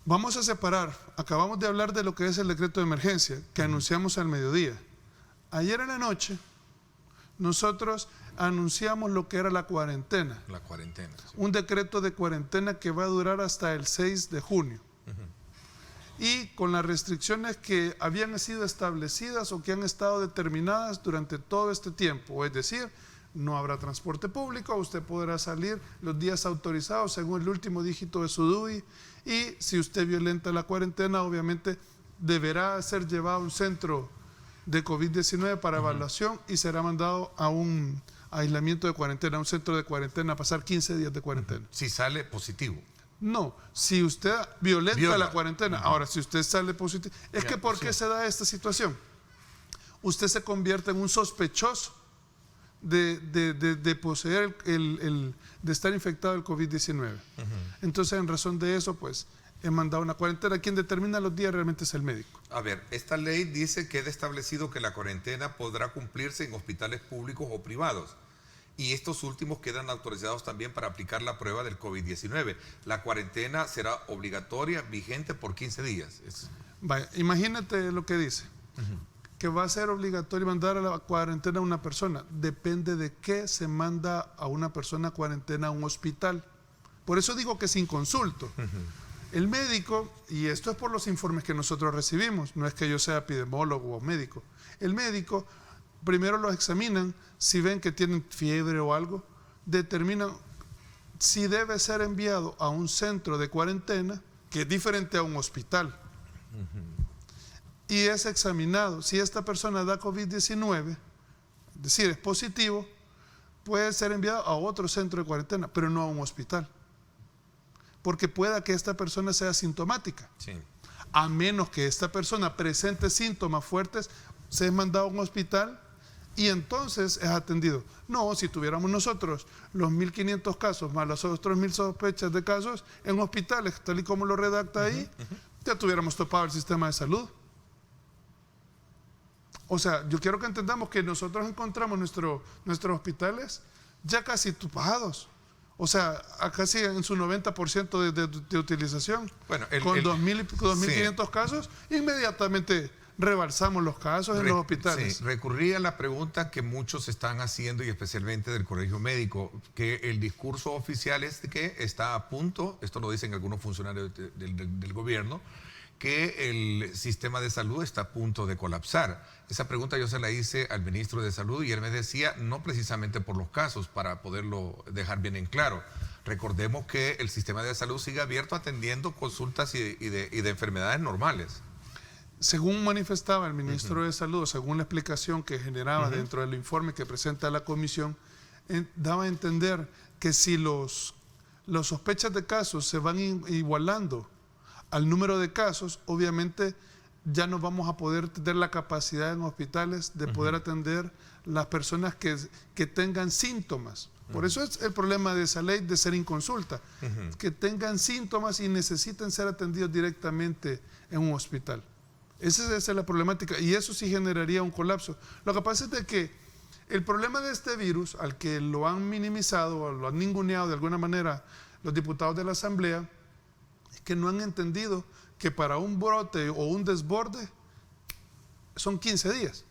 C: Vamos a separar. Acabamos de hablar de lo que es el decreto de emergencia que anunciamos al mediodía. Ayer en la noche nosotros anunciamos lo que era la cuarentena.
B: La cuarentena. Sí.
C: Un decreto de cuarentena que va a durar hasta el 6 de junio. Y con las restricciones que habían sido establecidas o que han estado determinadas durante todo este tiempo. Es decir, no habrá transporte público, usted podrá salir los días autorizados según el último dígito de su DUI y si usted violenta la cuarentena, obviamente deberá ser llevado a un centro de COVID-19 para evaluación y será mandado a un aislamiento de cuarentena, a un centro de cuarentena, a pasar 15 días de cuarentena.
B: Si sale positivo.
C: No, si usted viola la cuarentena, ahora si usted sale positivo, es que ¿por qué se da esta situación? Usted se convierte en un sospechoso de poseer de estar infectado del COVID-19. Entonces, en razón de eso, pues, he mandado una cuarentena. Quien determina los días realmente es el médico.
B: A ver, esta ley dice que queda establecido que la cuarentena podrá cumplirse en hospitales públicos o privados y estos últimos quedan autorizados también para aplicar la prueba del COVID-19. La cuarentena será obligatoria, vigente por 15 días.
C: Vaya, imagínate lo que dice. Que va a ser obligatorio mandar a la cuarentena a una persona. Depende de qué se manda a una persona a cuarentena a un hospital. Por eso digo que sin consulto. El médico, y esto es por los informes que nosotros recibimos, no es que yo sea epidemiólogo o médico. El médico primero los examinan, si ven que tienen fiebre o algo, determinan si debe ser enviado a un centro de cuarentena, que es diferente a un hospital. Y es examinado. Si esta persona da COVID-19, es decir, es positivo, puede ser enviado a otro centro de cuarentena, pero no a un hospital. Porque pueda que esta persona sea sintomática.
B: Sí.
C: A menos que esta persona presente síntomas fuertes, se es mandado a un hospital y entonces es atendido. No, si tuviéramos nosotros los 1.500 casos más los otros 1.000 sospechas de casos en hospitales, tal y como lo redacta ahí, ya tuviéramos topado el sistema de salud. O sea, yo quiero que entendamos que nosotros encontramos nuestros hospitales ya casi topados. O sea, a casi en su 90% de utilización. Bueno, con 2.500 sí. casos, inmediatamente rebalsamos los casos en los hospitales.
B: Sí, recurrí a la pregunta que muchos están haciendo, y especialmente del Colegio Médico, que el discurso oficial es que está a punto, esto lo dicen algunos funcionarios del gobierno, que el sistema de salud está a punto de colapsar. Esa pregunta yo se la hice al ministro de Salud y él me decía, no precisamente por los casos, para poderlo dejar bien en claro. Recordemos que el sistema de salud sigue abierto atendiendo consultas y de enfermedades normales.
C: Según manifestaba el ministro de Salud, según la explicación que generaba dentro del informe que presenta la comisión, daba a entender que si los sospechas de casos se van igualando al número de casos, obviamente ya no vamos a poder tener la capacidad en hospitales de poder atender las personas que tengan síntomas. Por eso es el problema de esa ley de ser inconsulta, que tengan síntomas y necesiten ser atendidos directamente en un hospital. Esa es la problemática y eso sí generaría un colapso. Lo que pasa es de que el problema de este virus, al que lo han minimizado o lo han ninguneado de alguna manera los diputados de la Asamblea, es que no han entendido que para un brote o un desborde son 15 días.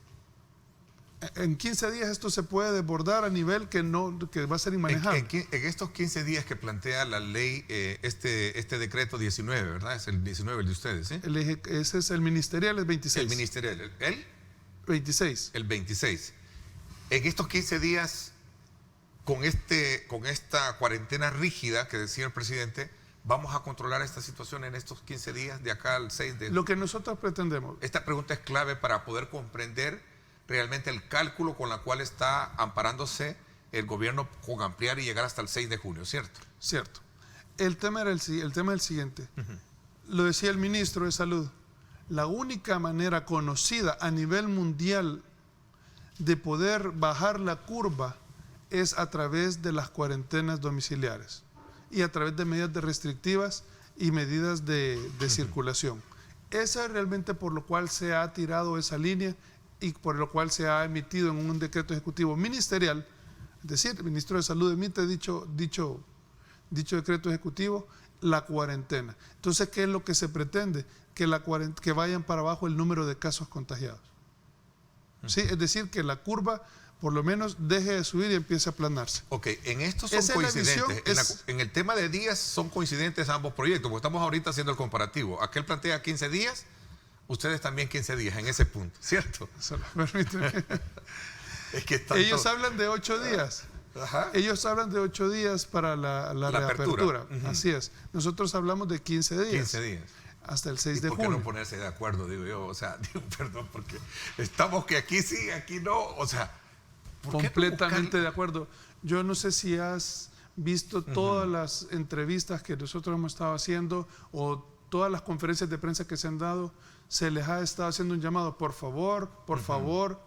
C: En 15 días esto se puede desbordar a nivel que va a ser inmanejable.
B: En estos 15 días que plantea la ley, este decreto 19, ¿verdad? Es el 19 el de ustedes, ¿sí?
C: Ese es el ministerial, el 26.
B: El ministerial, ¿el?
C: 26.
B: El 26. En estos 15 días, con esta cuarentena rígida que decía el presidente, ¿vamos a controlar esta situación en estos 15 días de acá al 6 de...?
C: Lo que nosotros pretendemos.
B: Esta pregunta es clave para poder comprender realmente el cálculo con la cual está amparándose el gobierno con ampliar y llegar hasta el 6 de junio, ¿cierto?
C: Cierto. El tema es el siguiente. Lo decía el ministro de Salud. La única manera conocida a nivel mundial de poder bajar la curva es a través de las cuarentenas domiciliares y a través de medidas restrictivas y medidas de circulación. Esa es realmente por lo cual se ha tirado esa línea y por lo cual se ha emitido en un decreto ejecutivo ministerial, es decir, el ministro de Salud emite dicho decreto ejecutivo, la cuarentena. Entonces, ¿qué es lo que se pretende? Que vayan para abajo el número de casos contagiados. ¿Sí? Es decir, que la curva por lo menos deje de subir y empiece a aplanarse.
B: Ok, en esto son coincidentes. En el tema de días son coincidentes ambos proyectos, porque estamos ahorita haciendo el comparativo. Aquel plantea 15 días, ustedes también 15 días en ese punto, ¿cierto?
C: Permíteme.
B: Es que
C: ellos hablan de 8 días. Ajá. Ellos hablan de 8 días para la reapertura. Así es. Nosotros hablamos de 15 días.
B: 15 días.
C: Hasta el 6 de junio.
B: ¿Por qué no ponerse de acuerdo, digo yo? O sea, perdón, porque estamos que aquí sí, aquí no. O sea,
C: completamente de acuerdo. Yo no sé si has visto todas las entrevistas que nosotros hemos estado haciendo o todas las conferencias de prensa que se han dado. Se les ha estado haciendo un llamado, por favor,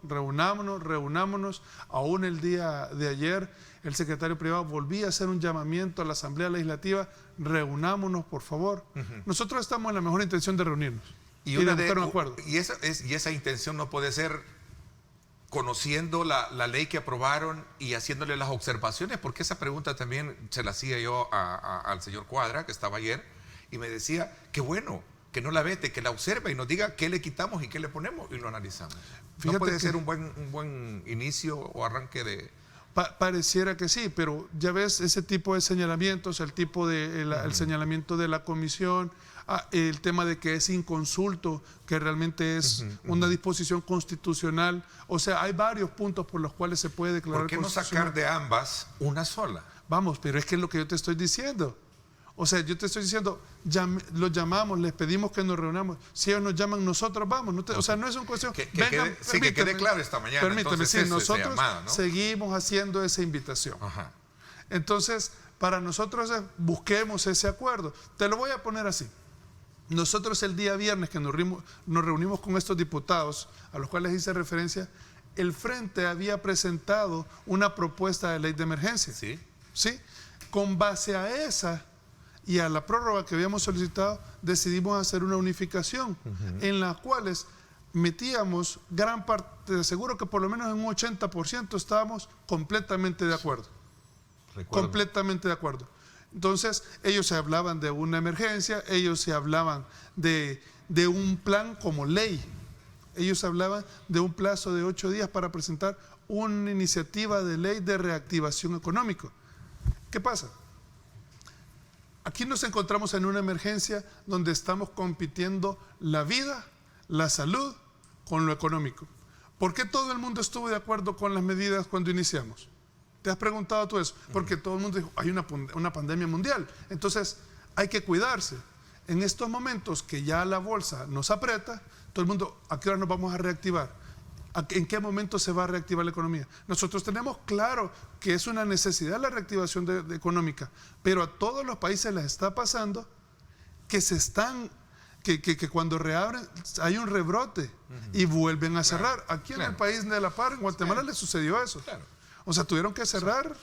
C: reunámonos. Aún el día de ayer, el secretario privado volvía a hacer un llamamiento a la Asamblea Legislativa, reunámonos, por favor. Nosotros estamos en la mejor intención de reunirnos y de buscar un acuerdo.
B: Y esa intención no puede ser conociendo la ley que aprobaron y haciéndole las observaciones, porque esa pregunta también se la hacía yo al señor Cuadra, que estaba ayer, y me decía, qué bueno, que no la vete, que la observe y nos diga qué le quitamos y qué le ponemos y lo analizamos.
C: Fíjate
B: ¿No puede
C: que
B: ser un buen inicio o arranque de...?
C: Pareciera que sí, pero ya ves ese tipo de señalamientos, el tipo de el señalamiento de la comisión, el tema de que es inconsulto, que realmente es una disposición constitucional. O sea, hay varios puntos por los cuales se puede declarar.
B: ¿Por qué no sacar de ambas una sola?
C: Vamos, pero es que es lo que yo te estoy diciendo. O sea, yo te estoy diciendo, los llamamos, les pedimos que nos reunamos. Si ellos nos llaman, nosotros vamos. No o sea, no es una cuestión...
B: Que quede claro esta mañana.
C: Permíteme, sí, nosotros
B: llamada, ¿no?
C: seguimos haciendo esa invitación.
B: Ajá.
C: Entonces, para nosotros busquemos ese acuerdo. Te lo voy a poner así. Nosotros el día viernes que nos reunimos con estos diputados, a los cuales hice referencia, el Frente había presentado una propuesta de ley de emergencia.
B: Sí.
C: ¿Sí? Con base a esa y a la prórroga que habíamos solicitado, decidimos hacer una unificación en la cuales metíamos gran parte, seguro que por lo menos en un 80% estábamos completamente de acuerdo.
B: Recuerdo.
C: Completamente de acuerdo. Entonces, ellos se hablaban de una emergencia, ellos se hablaban de un plan como ley. Ellos hablaban de un plazo de 8 días para presentar una iniciativa de ley de reactivación económica. ¿Qué pasa? Aquí nos encontramos en una emergencia donde estamos compitiendo la vida, la salud, con lo económico. ¿Por qué todo el mundo estuvo de acuerdo con las medidas cuando iniciamos? ¿Te has preguntado tú eso? Porque todo el mundo dijo, hay una pandemia mundial, entonces hay que cuidarse. En estos momentos que ya la bolsa nos aprieta, todo el mundo, ¿a qué hora nos vamos a reactivar? ¿En qué momento se va a reactivar la economía? Nosotros tenemos claro que es una necesidad la reactivación económica, pero a todos los países les está pasando que cuando reabren hay un rebrote y vuelven a cerrar. Aquí en el país de La Par, en Guatemala, le sucedió eso. Claro. O sea, tuvieron que cerrar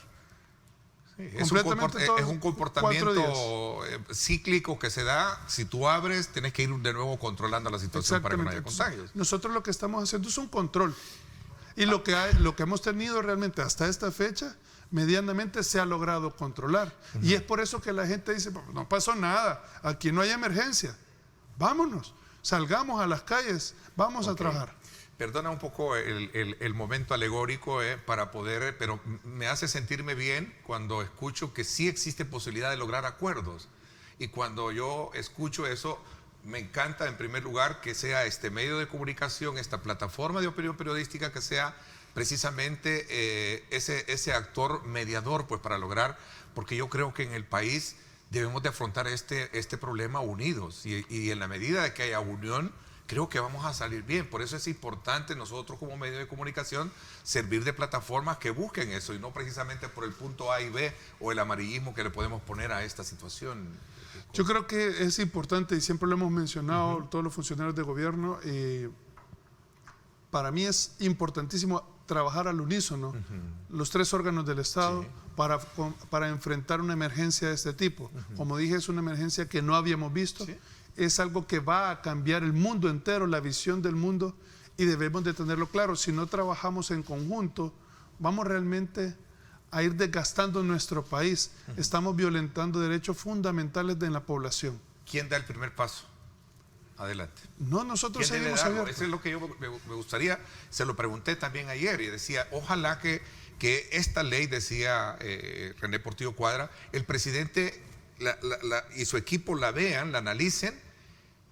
C: completamente
B: es un comportamiento cíclico que se da. Si tú abres, tienes que ir de nuevo controlando la situación para que no haya contagios.
C: Nosotros lo que estamos haciendo es un control. Y lo que hemos tenido realmente hasta esta fecha, medianamente se ha logrado controlar. Y es por eso que la gente dice, no pasó nada, aquí no hay emergencia. Vámonos, salgamos a las calles, vamos a trabajar.
B: Perdona un poco el momento alegórico para poder, pero me hace sentirme bien cuando escucho que sí existe posibilidad de lograr acuerdos. Y cuando yo escucho eso, me encanta en primer lugar que sea este medio de comunicación, esta plataforma de opinión periodística, que sea precisamente ese actor mediador pues para lograr, porque yo creo que en el país debemos de afrontar este problema unidos y en la medida de que haya unión, creo que vamos a salir bien. Por eso es importante nosotros como medio de comunicación servir de plataformas que busquen eso y no precisamente por el punto A y B o el amarillismo que le podemos poner a esta situación.
C: Yo creo que es importante y siempre lo hemos mencionado todos los funcionarios de gobierno. Para mí es importantísimo trabajar al unísono, los 3 órganos del Estado, para enfrentar una emergencia de este tipo. Como dije, es una emergencia que no habíamos visto. Es algo que va a cambiar el mundo entero, la visión del mundo, y debemos de tenerlo claro. Si no trabajamos en conjunto, vamos realmente a ir desgastando nuestro país. Estamos violentando derechos fundamentales de la población.
B: ¿Quién da el primer paso? Adelante.
C: No, nosotros seguimos abiertos.
B: Eso es lo que yo me gustaría, se lo pregunté también ayer y decía, ojalá que esta ley, decía René Portillo Cuadra, el presidente y su equipo la vean, la analicen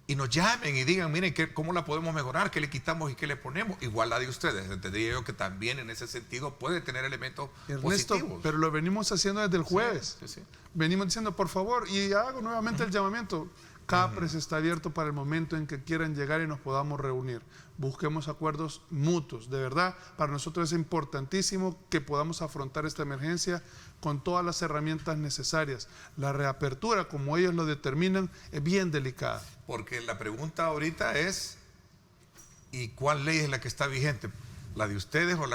B: y nos llamen y digan, miren, ¿cómo la podemos mejorar? ¿Qué le quitamos y qué le ponemos? Igual la de ustedes. Entendía yo que también en ese sentido puede tener elementos positivos.
C: Pero lo venimos haciendo desde el jueves.
B: Sí.
C: Venimos diciendo, por favor, y hago nuevamente el llamamiento. CAPRES está abierto para el momento en que quieran llegar y nos podamos reunir. Busquemos acuerdos mutuos. De verdad, para nosotros es importantísimo que podamos afrontar esta emergencia con todas las herramientas necesarias. La reapertura, como ellos lo determinan, es bien delicada.
B: Porque la pregunta ahorita es, ¿y cuál ley es la que está vigente? ¿La de ustedes o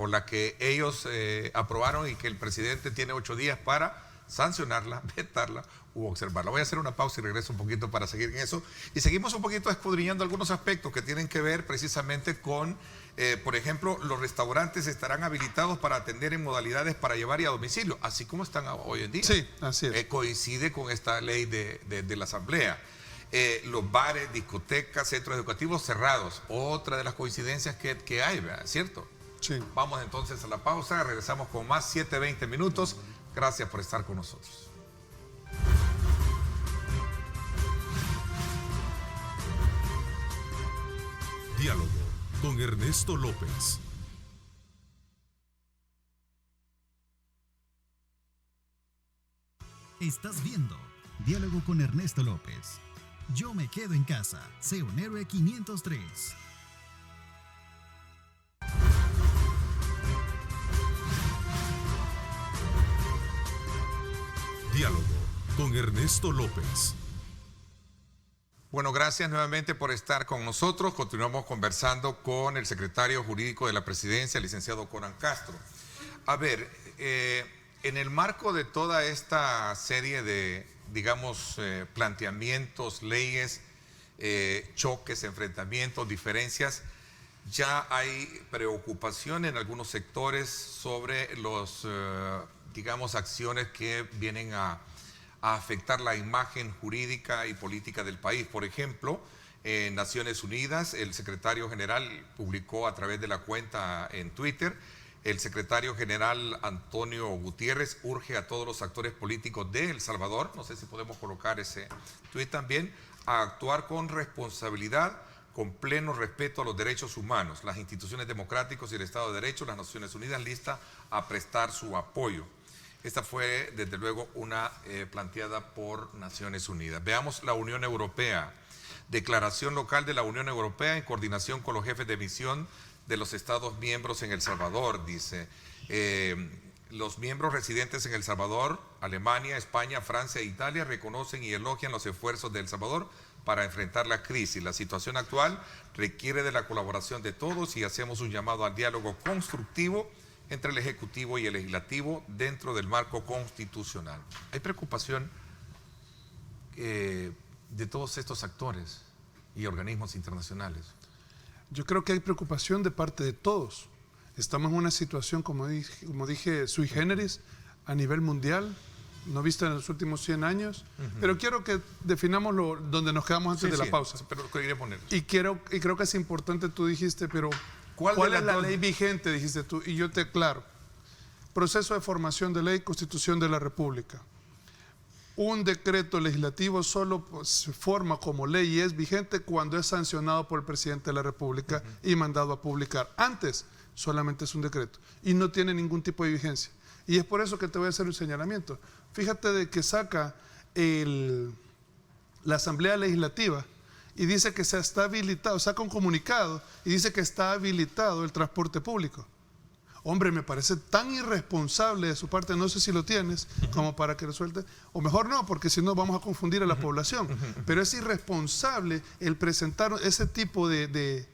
B: la que ellos aprobaron y que el presidente tiene 8 días para sancionarla, vetarla u observarla. Voy a hacer una pausa y regreso un poquito para seguir en eso. Y seguimos un poquito escudriñando algunos aspectos que tienen que ver precisamente con, por ejemplo, los restaurantes estarán habilitados para atender en modalidades para llevar y a domicilio, así como están hoy en día.
C: Sí, así es.
B: Coincide con esta ley de la Asamblea. Los bares, discotecas, centros educativos cerrados. Otra de las coincidencias que hay, ¿verdad? ¿Cierto?
C: Sí.
B: Vamos entonces a la pausa, regresamos con más 7:20 minutos. Gracias por estar con nosotros.
A: Diálogo con Ernesto López.
F: Estás viendo Diálogo con Ernesto López. Yo me quedo en casa. Sé un héroe 503.
A: Diálogo con Ernesto López.
B: Bueno, gracias nuevamente por estar con nosotros. Continuamos conversando con el secretario jurídico de la Presidencia, el licenciado Conan Castro. A ver, en el marco de toda esta serie de, digamos, planteamientos, leyes, choques, enfrentamientos, diferencias, ya hay preocupación en algunos sectores sobre los, digamos, acciones que vienen a afectar la imagen jurídica y política del país. Por ejemplo, en Naciones Unidas, el secretario general publicó a través de la cuenta en Twitter, el secretario general Antonio Gutiérrez urge a todos los actores políticos de El Salvador, no sé si podemos colocar ese tuit también, a actuar con responsabilidad, con pleno respeto a los derechos humanos, las instituciones democráticas y el Estado de Derecho, las Naciones Unidas lista a prestar su apoyo. Esta fue, desde luego, una planteada por Naciones Unidas. Veamos la Unión Europea. Declaración local de la Unión Europea en coordinación con los jefes de misión de los Estados miembros en El Salvador, dice. Los miembros residentes en El Salvador, Alemania, España, Francia e Italia, reconocen y elogian los esfuerzos de El Salvador para enfrentar la crisis. La situación actual requiere de la colaboración de todos y hacemos un llamado al diálogo constructivo entre el Ejecutivo y el Legislativo dentro del marco constitucional. Hay preocupación de todos estos actores y organismos internacionales.
C: Yo creo que hay preocupación de parte de todos. Estamos en una situación, como dije, sui generis a nivel mundial, no vista en los últimos 100 años, pero quiero que definamos donde nos quedamos antes de la pausa.
B: Pero quería poner.
C: Y creo que es importante, tú dijiste, pero ¿cuál es la ley vigente? Dijiste tú, y yo te aclaro. Proceso de formación de ley, Constitución de la República. Un decreto legislativo solo se forma como ley y es vigente cuando es sancionado por el presidente de la República y mandado a publicar. Antes solamente es un decreto y no tiene ningún tipo de vigencia. Y es por eso que te voy a hacer un señalamiento. Fíjate de que saca la Asamblea Legislativa y dice que se está habilitado, saca un comunicado y dice que está habilitado el transporte público. Hombre, me parece tan irresponsable de su parte, no sé si lo tienes, como para que resuelte, o mejor no, porque si no vamos a confundir a la población, pero es irresponsable el presentar ese tipo de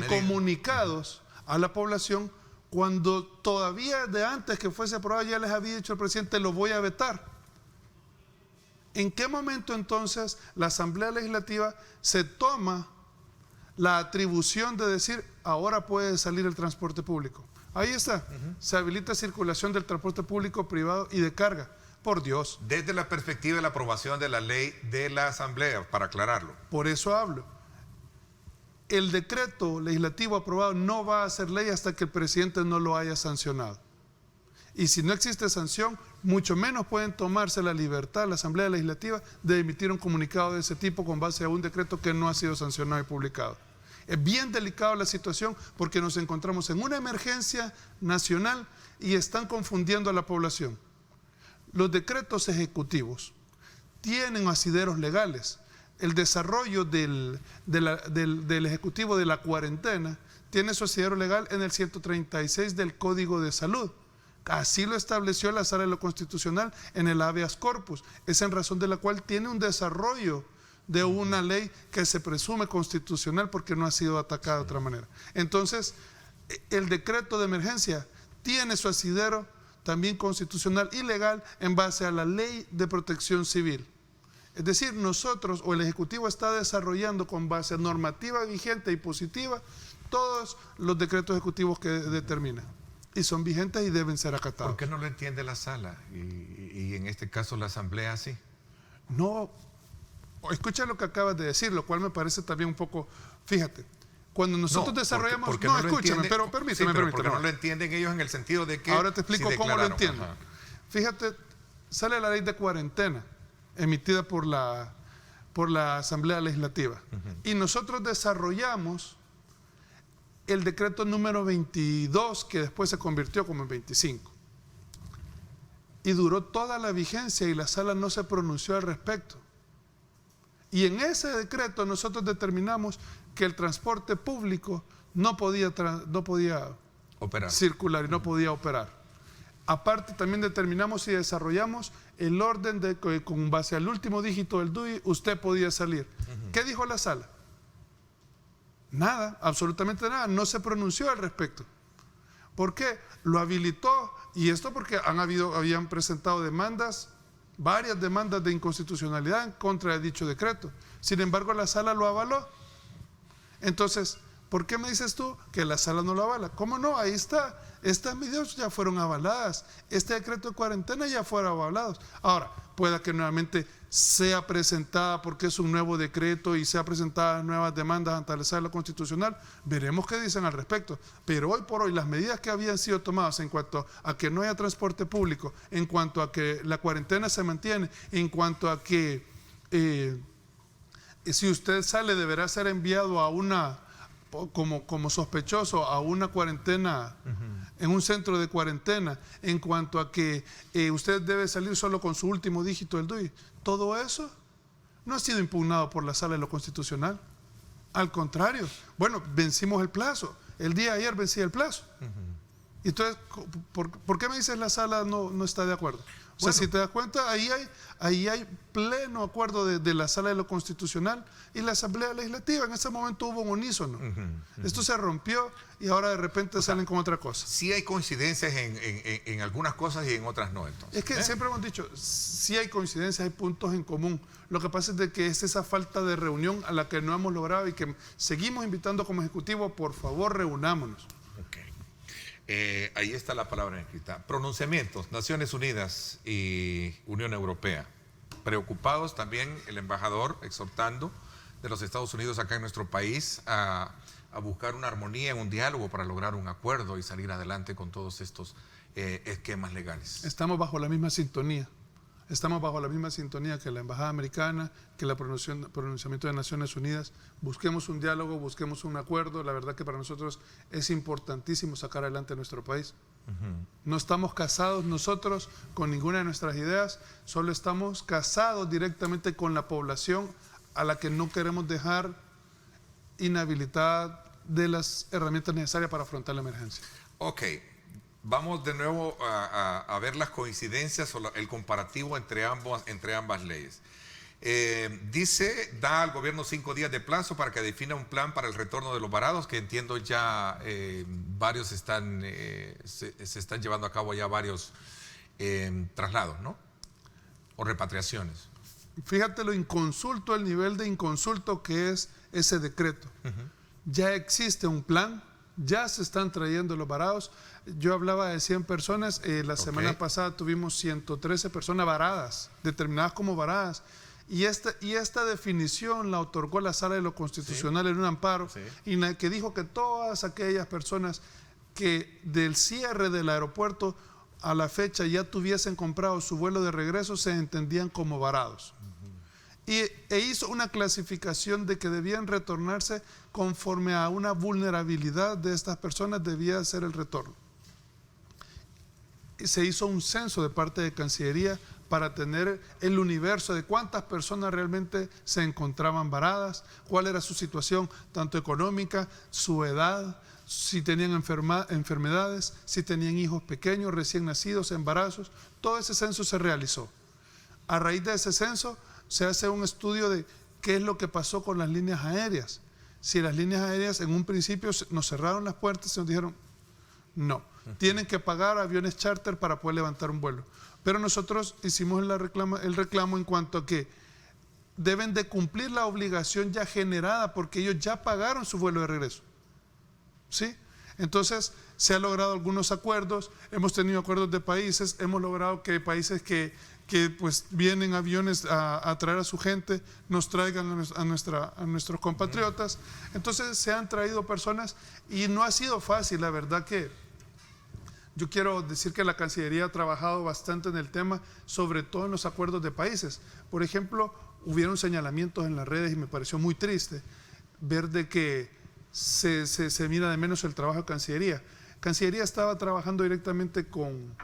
C: comunicados a la población cuando todavía de antes que fuese aprobado ya les había dicho el presidente, lo voy a vetar. ¿En qué momento entonces la Asamblea Legislativa se toma la atribución de decir, ahora puede salir el transporte público? Ahí está, se habilita circulación del transporte público, privado y de carga. Por Dios.
B: Desde la perspectiva de la aprobación de la ley de la Asamblea, para aclararlo.
C: Por eso hablo. El decreto legislativo aprobado no va a ser ley hasta que el presidente no lo haya sancionado. Y si no existe sanción, mucho menos pueden tomarse la libertad, la Asamblea Legislativa, de emitir un comunicado de ese tipo con base a un decreto que no ha sido sancionado y publicado. Es bien delicada la situación porque nos encontramos en una emergencia nacional y están confundiendo a la población. Los decretos ejecutivos tienen asideros legales. El desarrollo del Ejecutivo de la cuarentena tiene su asidero legal en el 136 del Código de Salud. Así lo estableció la Sala de lo Constitucional en el habeas corpus. Es en razón de la cual tiene un desarrollo de una ley que se presume constitucional porque no ha sido atacada de otra manera. Entonces, el decreto de emergencia tiene su asidero también constitucional y legal en base a la Ley de Protección Civil. Es decir, nosotros o el Ejecutivo está desarrollando con base a normativa vigente y positiva todos los decretos ejecutivos que determina. Y son vigentes y deben ser acatados.
B: ¿Por qué no lo entiende la sala? Y en este caso la Asamblea sí.
C: No, escucha lo que acabas de decir, lo cual me parece también un poco, fíjate, cuando nosotros desarrollamos,
B: porque
C: no,
B: lo
C: escúchame,
B: entiende,
C: pero permíteme.
B: Porque no lo entienden ellos en el sentido de que...
C: Ahora te explico cómo lo entiendo.
B: Ajá.
C: Fíjate, sale la ley de cuarentena, emitida por la Asamblea Legislativa, y nosotros desarrollamos el decreto número 22, que después se convirtió como en 25. Y duró toda la vigencia y la sala no se pronunció al respecto. Y en ese decreto nosotros determinamos que el transporte público no podía
B: Operar.
C: circular y no podía operar. Aparte también determinamos y desarrollamos el orden de que con base al último dígito del DUI usted podía salir. ¿Qué dijo la sala? Nada, absolutamente nada, no se pronunció al respecto. ¿Por qué? Lo habilitó, y esto porque habían presentado demandas, varias demandas de inconstitucionalidad en contra de dicho decreto. Sin embargo, la sala lo avaló. Entonces, ¿por qué me dices tú que la sala no lo avala? ¿Cómo no? Ahí está. Estas medidas ya fueron avaladas. Este decreto de cuarentena ya fueron avalados. Ahora, pueda que nuevamente sea presentada porque es un nuevo decreto y sea presentada nuevas demandas ante la sala constitucional. Veremos qué dicen al respecto. Pero hoy por hoy las medidas que habían sido tomadas en cuanto a que no haya transporte público, en cuanto a que la cuarentena se mantiene, en cuanto a que si usted sale deberá ser enviado a una como sospechoso a una cuarentena, en un centro de cuarentena, en cuanto a que usted debe salir solo con su último dígito del DUI. Todo eso no ha sido impugnado por la Sala de lo Constitucional. Al contrario, bueno, vencimos el plazo. El día de ayer vencía el plazo. Entonces, ¿por qué me dices la Sala no está de acuerdo? O sea, si te das cuenta, ahí hay pleno acuerdo de la Sala de lo Constitucional y la Asamblea Legislativa. En ese momento hubo un unísono. Esto se rompió y ahora de repente salen con otra cosa.
B: Sí hay coincidencias en algunas cosas y en otras no, entonces.
C: Es que siempre hemos dicho, sí hay coincidencias, hay puntos en común. Lo que pasa es de que es esa falta de reunión a la que no hemos logrado y que seguimos invitando como Ejecutivo, por favor, reunámonos.
B: Ahí está la palabra escrita. Pronunciamientos, Naciones Unidas y Unión Europea. Preocupados también el embajador exhortando de los Estados Unidos acá en nuestro país a buscar una armonía, un diálogo para lograr un acuerdo y salir adelante con todos estos esquemas legales.
C: Estamos bajo la misma sintonía. Estamos bajo la misma sintonía que la Embajada Americana, que el pronunciamiento de Naciones Unidas. Busquemos un diálogo, busquemos un acuerdo. La verdad que para nosotros es importantísimo sacar adelante nuestro país. No estamos casados nosotros con ninguna de nuestras ideas, solo estamos casados directamente con la población a la que no queremos dejar inhabilitada de las herramientas necesarias para afrontar la emergencia.
B: Ok. Vamos de nuevo a ver las coincidencias o el comparativo entre ambas leyes. Da al gobierno 5 días de plazo para que defina un plan para el retorno de los varados, que entiendo ya varios se están llevando a cabo ya varios traslados, ¿no? O repatriaciones.
C: Fíjate lo inconsulto, el nivel de inconsulto que es ese decreto. Ya existe un plan, ya se están trayendo los varados. Yo hablaba de 100 personas, la semana pasada tuvimos 113 personas varadas, determinadas como varadas. Y esta definición la otorgó la Sala de lo Constitucional en un amparo, y que dijo que todas aquellas personas que del cierre del aeropuerto a la fecha ya tuviesen comprado su vuelo de regreso se entendían como varados. E hizo una clasificación de que debían retornarse conforme a una vulnerabilidad de estas personas, debía ser el retorno. Y se hizo un censo de parte de Cancillería para tener el universo de cuántas personas realmente se encontraban varadas, cuál era su situación, tanto económica, su edad, si tenían enfermedades, si tenían hijos pequeños, recién nacidos, embarazos. Todo ese censo se realizó. A raíz de ese censo se hace un estudio de qué es lo que pasó con las líneas aéreas. Si las líneas aéreas en un principio nos cerraron las puertas y nos dijeron, No, tienen que pagar aviones charter para poder levantar un vuelo. Pero nosotros hicimos el reclamo en cuanto a que deben de cumplir la obligación ya generada porque ellos ya pagaron su vuelo de regreso. ¿Sí? Entonces, se han logrado algunos acuerdos, hemos tenido acuerdos de países, hemos logrado que países que pues vienen aviones a traer a su gente, nos traigan a nuestros compatriotas. Entonces se han traído personas y no ha sido fácil, la verdad que yo quiero decir que la Cancillería ha trabajado bastante en el tema, sobre todo en los acuerdos de países. Por ejemplo, hubieron señalamientos en las redes y me pareció muy triste ver de que se mira de menos el trabajo de Cancillería. Cancillería estaba trabajando directamente con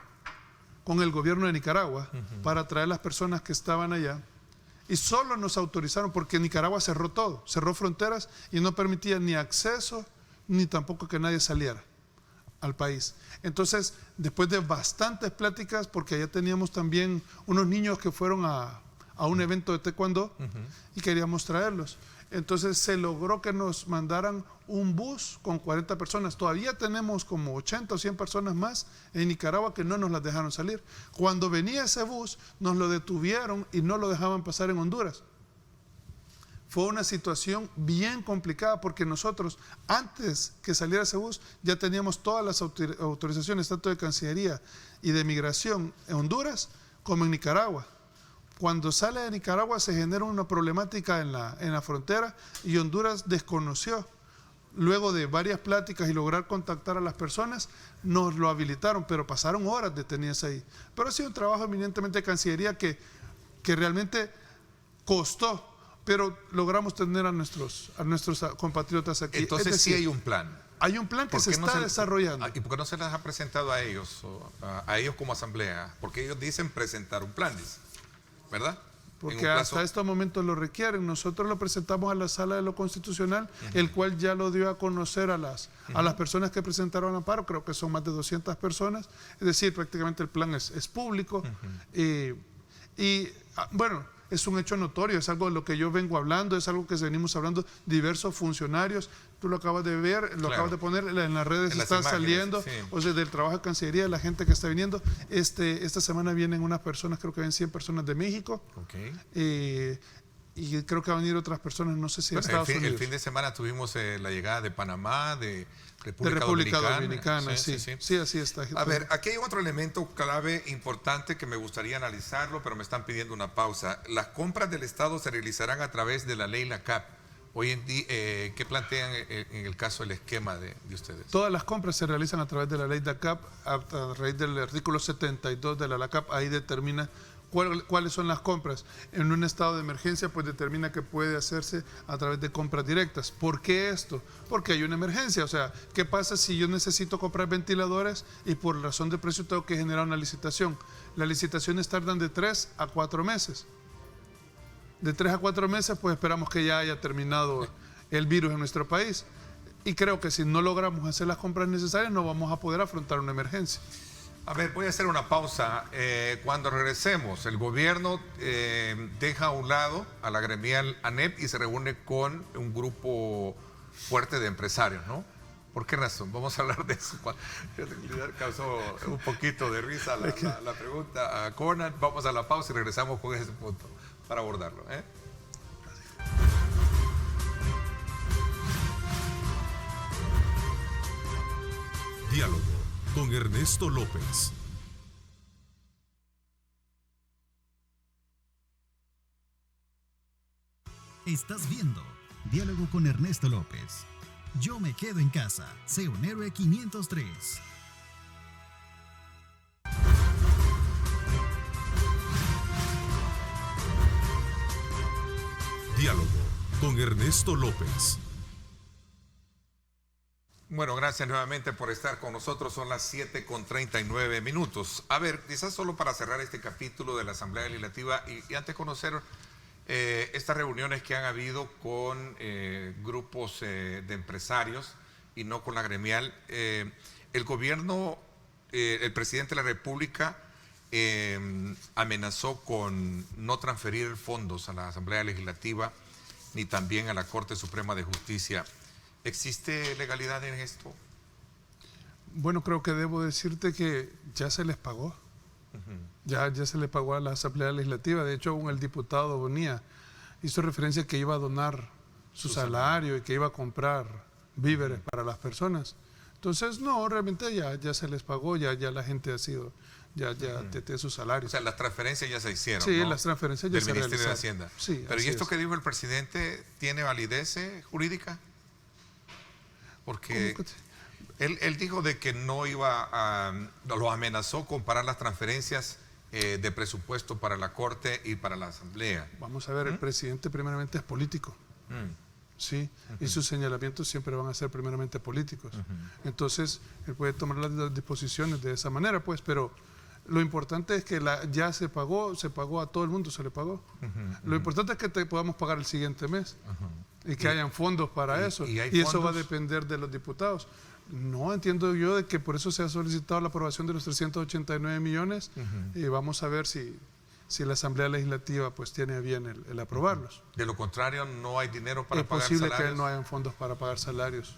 C: el gobierno de Nicaragua para traer las personas que estaban allá y solo nos autorizaron porque Nicaragua cerró todo, cerró fronteras y no permitía ni acceso ni tampoco que nadie saliera al país. Entonces, después de bastantes pláticas, porque allá teníamos también unos niños que fueron a un evento de taekwondo y queríamos traerlos. Entonces se logró que nos mandaran un bus con 40 personas. Todavía tenemos como 80 o 100 personas más en Nicaragua que no nos las dejaron salir. Cuando venía ese bus, nos lo detuvieron y no lo dejaban pasar en Honduras. Fue una situación bien complicada porque nosotros, antes que saliera ese bus, ya teníamos todas las autorizaciones, tanto de Cancillería y de Migración en Honduras como en Nicaragua. Cuando sale de Nicaragua se genera una problemática en la frontera y Honduras desconoció. Luego de varias pláticas y lograr contactar a las personas, nos lo habilitaron, pero pasaron horas detenidas ahí. Pero ha sido un trabajo eminentemente de Cancillería que realmente costó, pero logramos tener a nuestros compatriotas aquí.
B: Entonces
C: es decir,
B: sí hay un plan.
C: Hay un plan que se está desarrollando.
B: ¿Y por qué no se les ha presentado a ellos, a ellos como asamblea? Porque ellos dicen presentar un plan, ¿verdad?
C: Porque hasta estos momentos lo requieren. Decir, lo presentamos a la Sala de lo Constitucional, el cual ya lo dio a conocer a las personas que presentaron amparo, creo que son más de 200 personas, es decir, prácticamente el plan es público. Bueno, es un hecho notorio, es algo de lo que yo vengo hablando, es algo que venimos hablando diversos funcionarios. Tú lo acabas de ver, lo acabas de poner en las redes, está saliendo, sí. O sea, del trabajo de Cancillería, la gente que está viniendo. Esta semana vienen unas personas, creo que ven 100 personas de México. Y creo que van a venir otras personas, no sé si de Estados Unidos.
B: El fin de semana tuvimos la llegada de Panamá, de República Dominicana.
C: Sí, así está.
B: A ver, aquí hay otro elemento clave importante que me gustaría analizarlo, pero me están pidiendo una pausa. Las compras del Estado se realizarán a través de la ley LACAP. Hoy en día, ¿qué plantean en el caso del esquema de ustedes?
C: Todas las compras se realizan a través de la ley LACAP, a raíz del artículo 72 de la LACAP, ahí determina cuáles son las compras. En un estado de emergencia, pues determina que puede hacerse a través de compras directas. ¿Por qué esto? Porque hay una emergencia. O sea, ¿qué pasa si yo necesito comprar ventiladores y por razón de precio tengo que generar una licitación? Las licitaciones tardan de 3 a 4 meses. De 3 a 4 meses, pues esperamos que ya haya terminado el virus en nuestro país. Y creo que si no logramos hacer las compras necesarias, no vamos a poder afrontar una emergencia.
B: A ver, voy a hacer una pausa. Cuando regresemos, el gobierno deja a un lado a la gremial ANEP y se reúne con un grupo fuerte de empresarios, ¿no? ¿Por qué razón? Vamos a hablar de eso. Causó un poquito de risa la pregunta a Conan. Vamos a la pausa y regresamos con ese punto para abordarlo.
A: Diálogo con Ernesto López.
F: Estás viendo Diálogo con Ernesto López. Yo me quedo en casa. Sé un héroe 503.
A: Diálogo con Ernesto López.
B: Bueno, gracias nuevamente por estar con nosotros. Son las 7:39. A ver, quizás solo para cerrar este capítulo de la Asamblea Legislativa y antes conocer estas reuniones que han habido con grupos de empresarios y no con la gremial. El gobierno, el presidente de la República amenazó con no transferir fondos a la Asamblea Legislativa ni también a la Corte Suprema de Justicia. ¿Existe legalidad en esto?
C: Bueno, creo que debo decirte que ya se les pagó. Ya se le pagó a la Asamblea Legislativa. De hecho, aún el diputado Bonilla hizo referencia a que iba a donar su salario y que iba a comprar víveres para las personas. Entonces, no, realmente ya se les pagó, ya la gente ha sido, ya tiene su salario.
B: O sea, las transferencias ya se hicieron,
C: Sí,
B: ¿no?
C: las transferencias ya
B: del
C: se
B: Ministerio de
C: realizaron.
B: Hacienda.
C: Sí,
B: pero ¿y
C: así
B: esto
C: es.
B: que dijo el presidente tiene validez jurídica? Porque él dijo de que no iba a, lo amenazó con parar las transferencias de presupuesto para la Corte y para la Asamblea.
C: Vamos a ver, el presidente primeramente es político. Sí, y sus señalamientos siempre van a ser primeramente políticos. Entonces, él puede tomar las disposiciones de esa manera, pues, pero lo importante es que ya se pagó a todo el mundo, se le pagó. Lo importante es que te podamos pagar el siguiente mes y que hayan fondos para eso.
B: ¿Y
C: eso va a depender de los diputados. No entiendo yo de que por eso se ha solicitado la aprobación de los 389 millones y vamos a ver si la Asamblea Legislativa pues tiene a bien el aprobarlos.
B: De lo contrario, no hay dinero para
C: es
B: pagar
C: posible
B: salarios.
C: que no hayan fondos para pagar salarios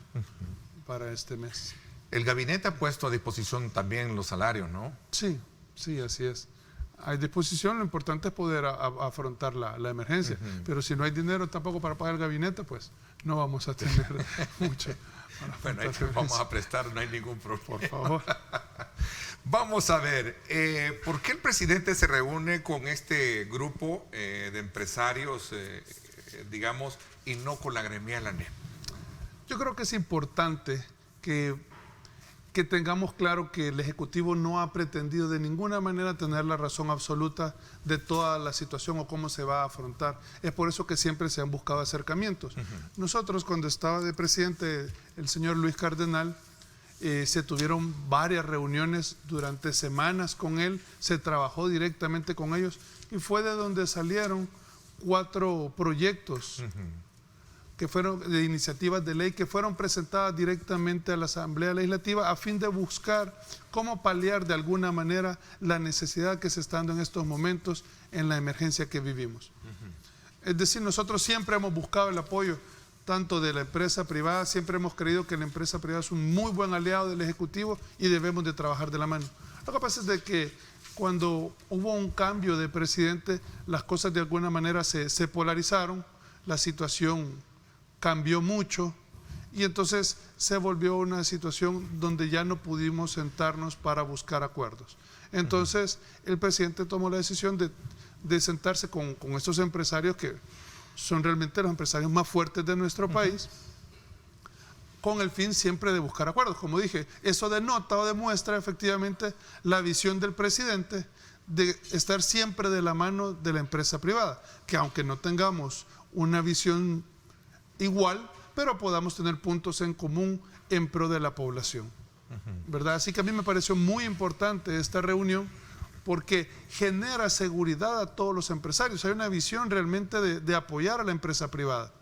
C: para este mes.
B: El gabinete ha puesto a disposición también los salarios, ¿no?
C: Sí, así es. Hay disposición, lo importante es poder afrontar la emergencia, pero si no hay dinero tampoco para pagar el gabinete, pues no vamos a tener mucho.
B: Bueno, vamos a prestar, no hay ningún problema.
C: Por favor.
B: Vamos a ver, ¿por qué el presidente se reúne con este grupo de empresarios, digamos, y no con la gremial ANEP?
C: Yo creo que es importante que tengamos claro que el Ejecutivo no ha pretendido de ninguna manera tener la razón absoluta de toda la situación o cómo se va a afrontar. Es por eso que siempre se han buscado acercamientos. Nosotros, cuando estaba de presidente el señor Luis Cardenal, se tuvieron varias reuniones durante semanas con él, se trabajó directamente con ellos y fue de donde salieron 4 proyectos que fueron de iniciativas de ley que fueron presentadas directamente a la Asamblea Legislativa a fin de buscar cómo paliar de alguna manera la necesidad que se está dando en estos momentos en la emergencia que vivimos. Es decir, nosotros siempre hemos buscado el apoyo tanto de la empresa privada, siempre hemos creído que la empresa privada es un muy buen aliado del Ejecutivo y debemos de trabajar de la mano. Lo que pasa es de que cuando hubo un cambio de presidente, las cosas de alguna manera se polarizaron, la situación cambió mucho y entonces se volvió una situación donde ya no pudimos sentarnos para buscar acuerdos. Entonces el presidente tomó la decisión de sentarse con estos empresarios que son realmente los empresarios más fuertes de nuestro país, con el fin siempre de buscar acuerdos. Como dije, eso denota o demuestra efectivamente la visión del presidente de estar siempre de la mano de la empresa privada, que aunque no tengamos una visión igual, pero podamos tener puntos en común en pro de la población, ¿verdad? Así que a mí me pareció muy importante esta reunión porque genera seguridad a todos los empresarios. Hay una visión realmente de apoyar a la empresa privada.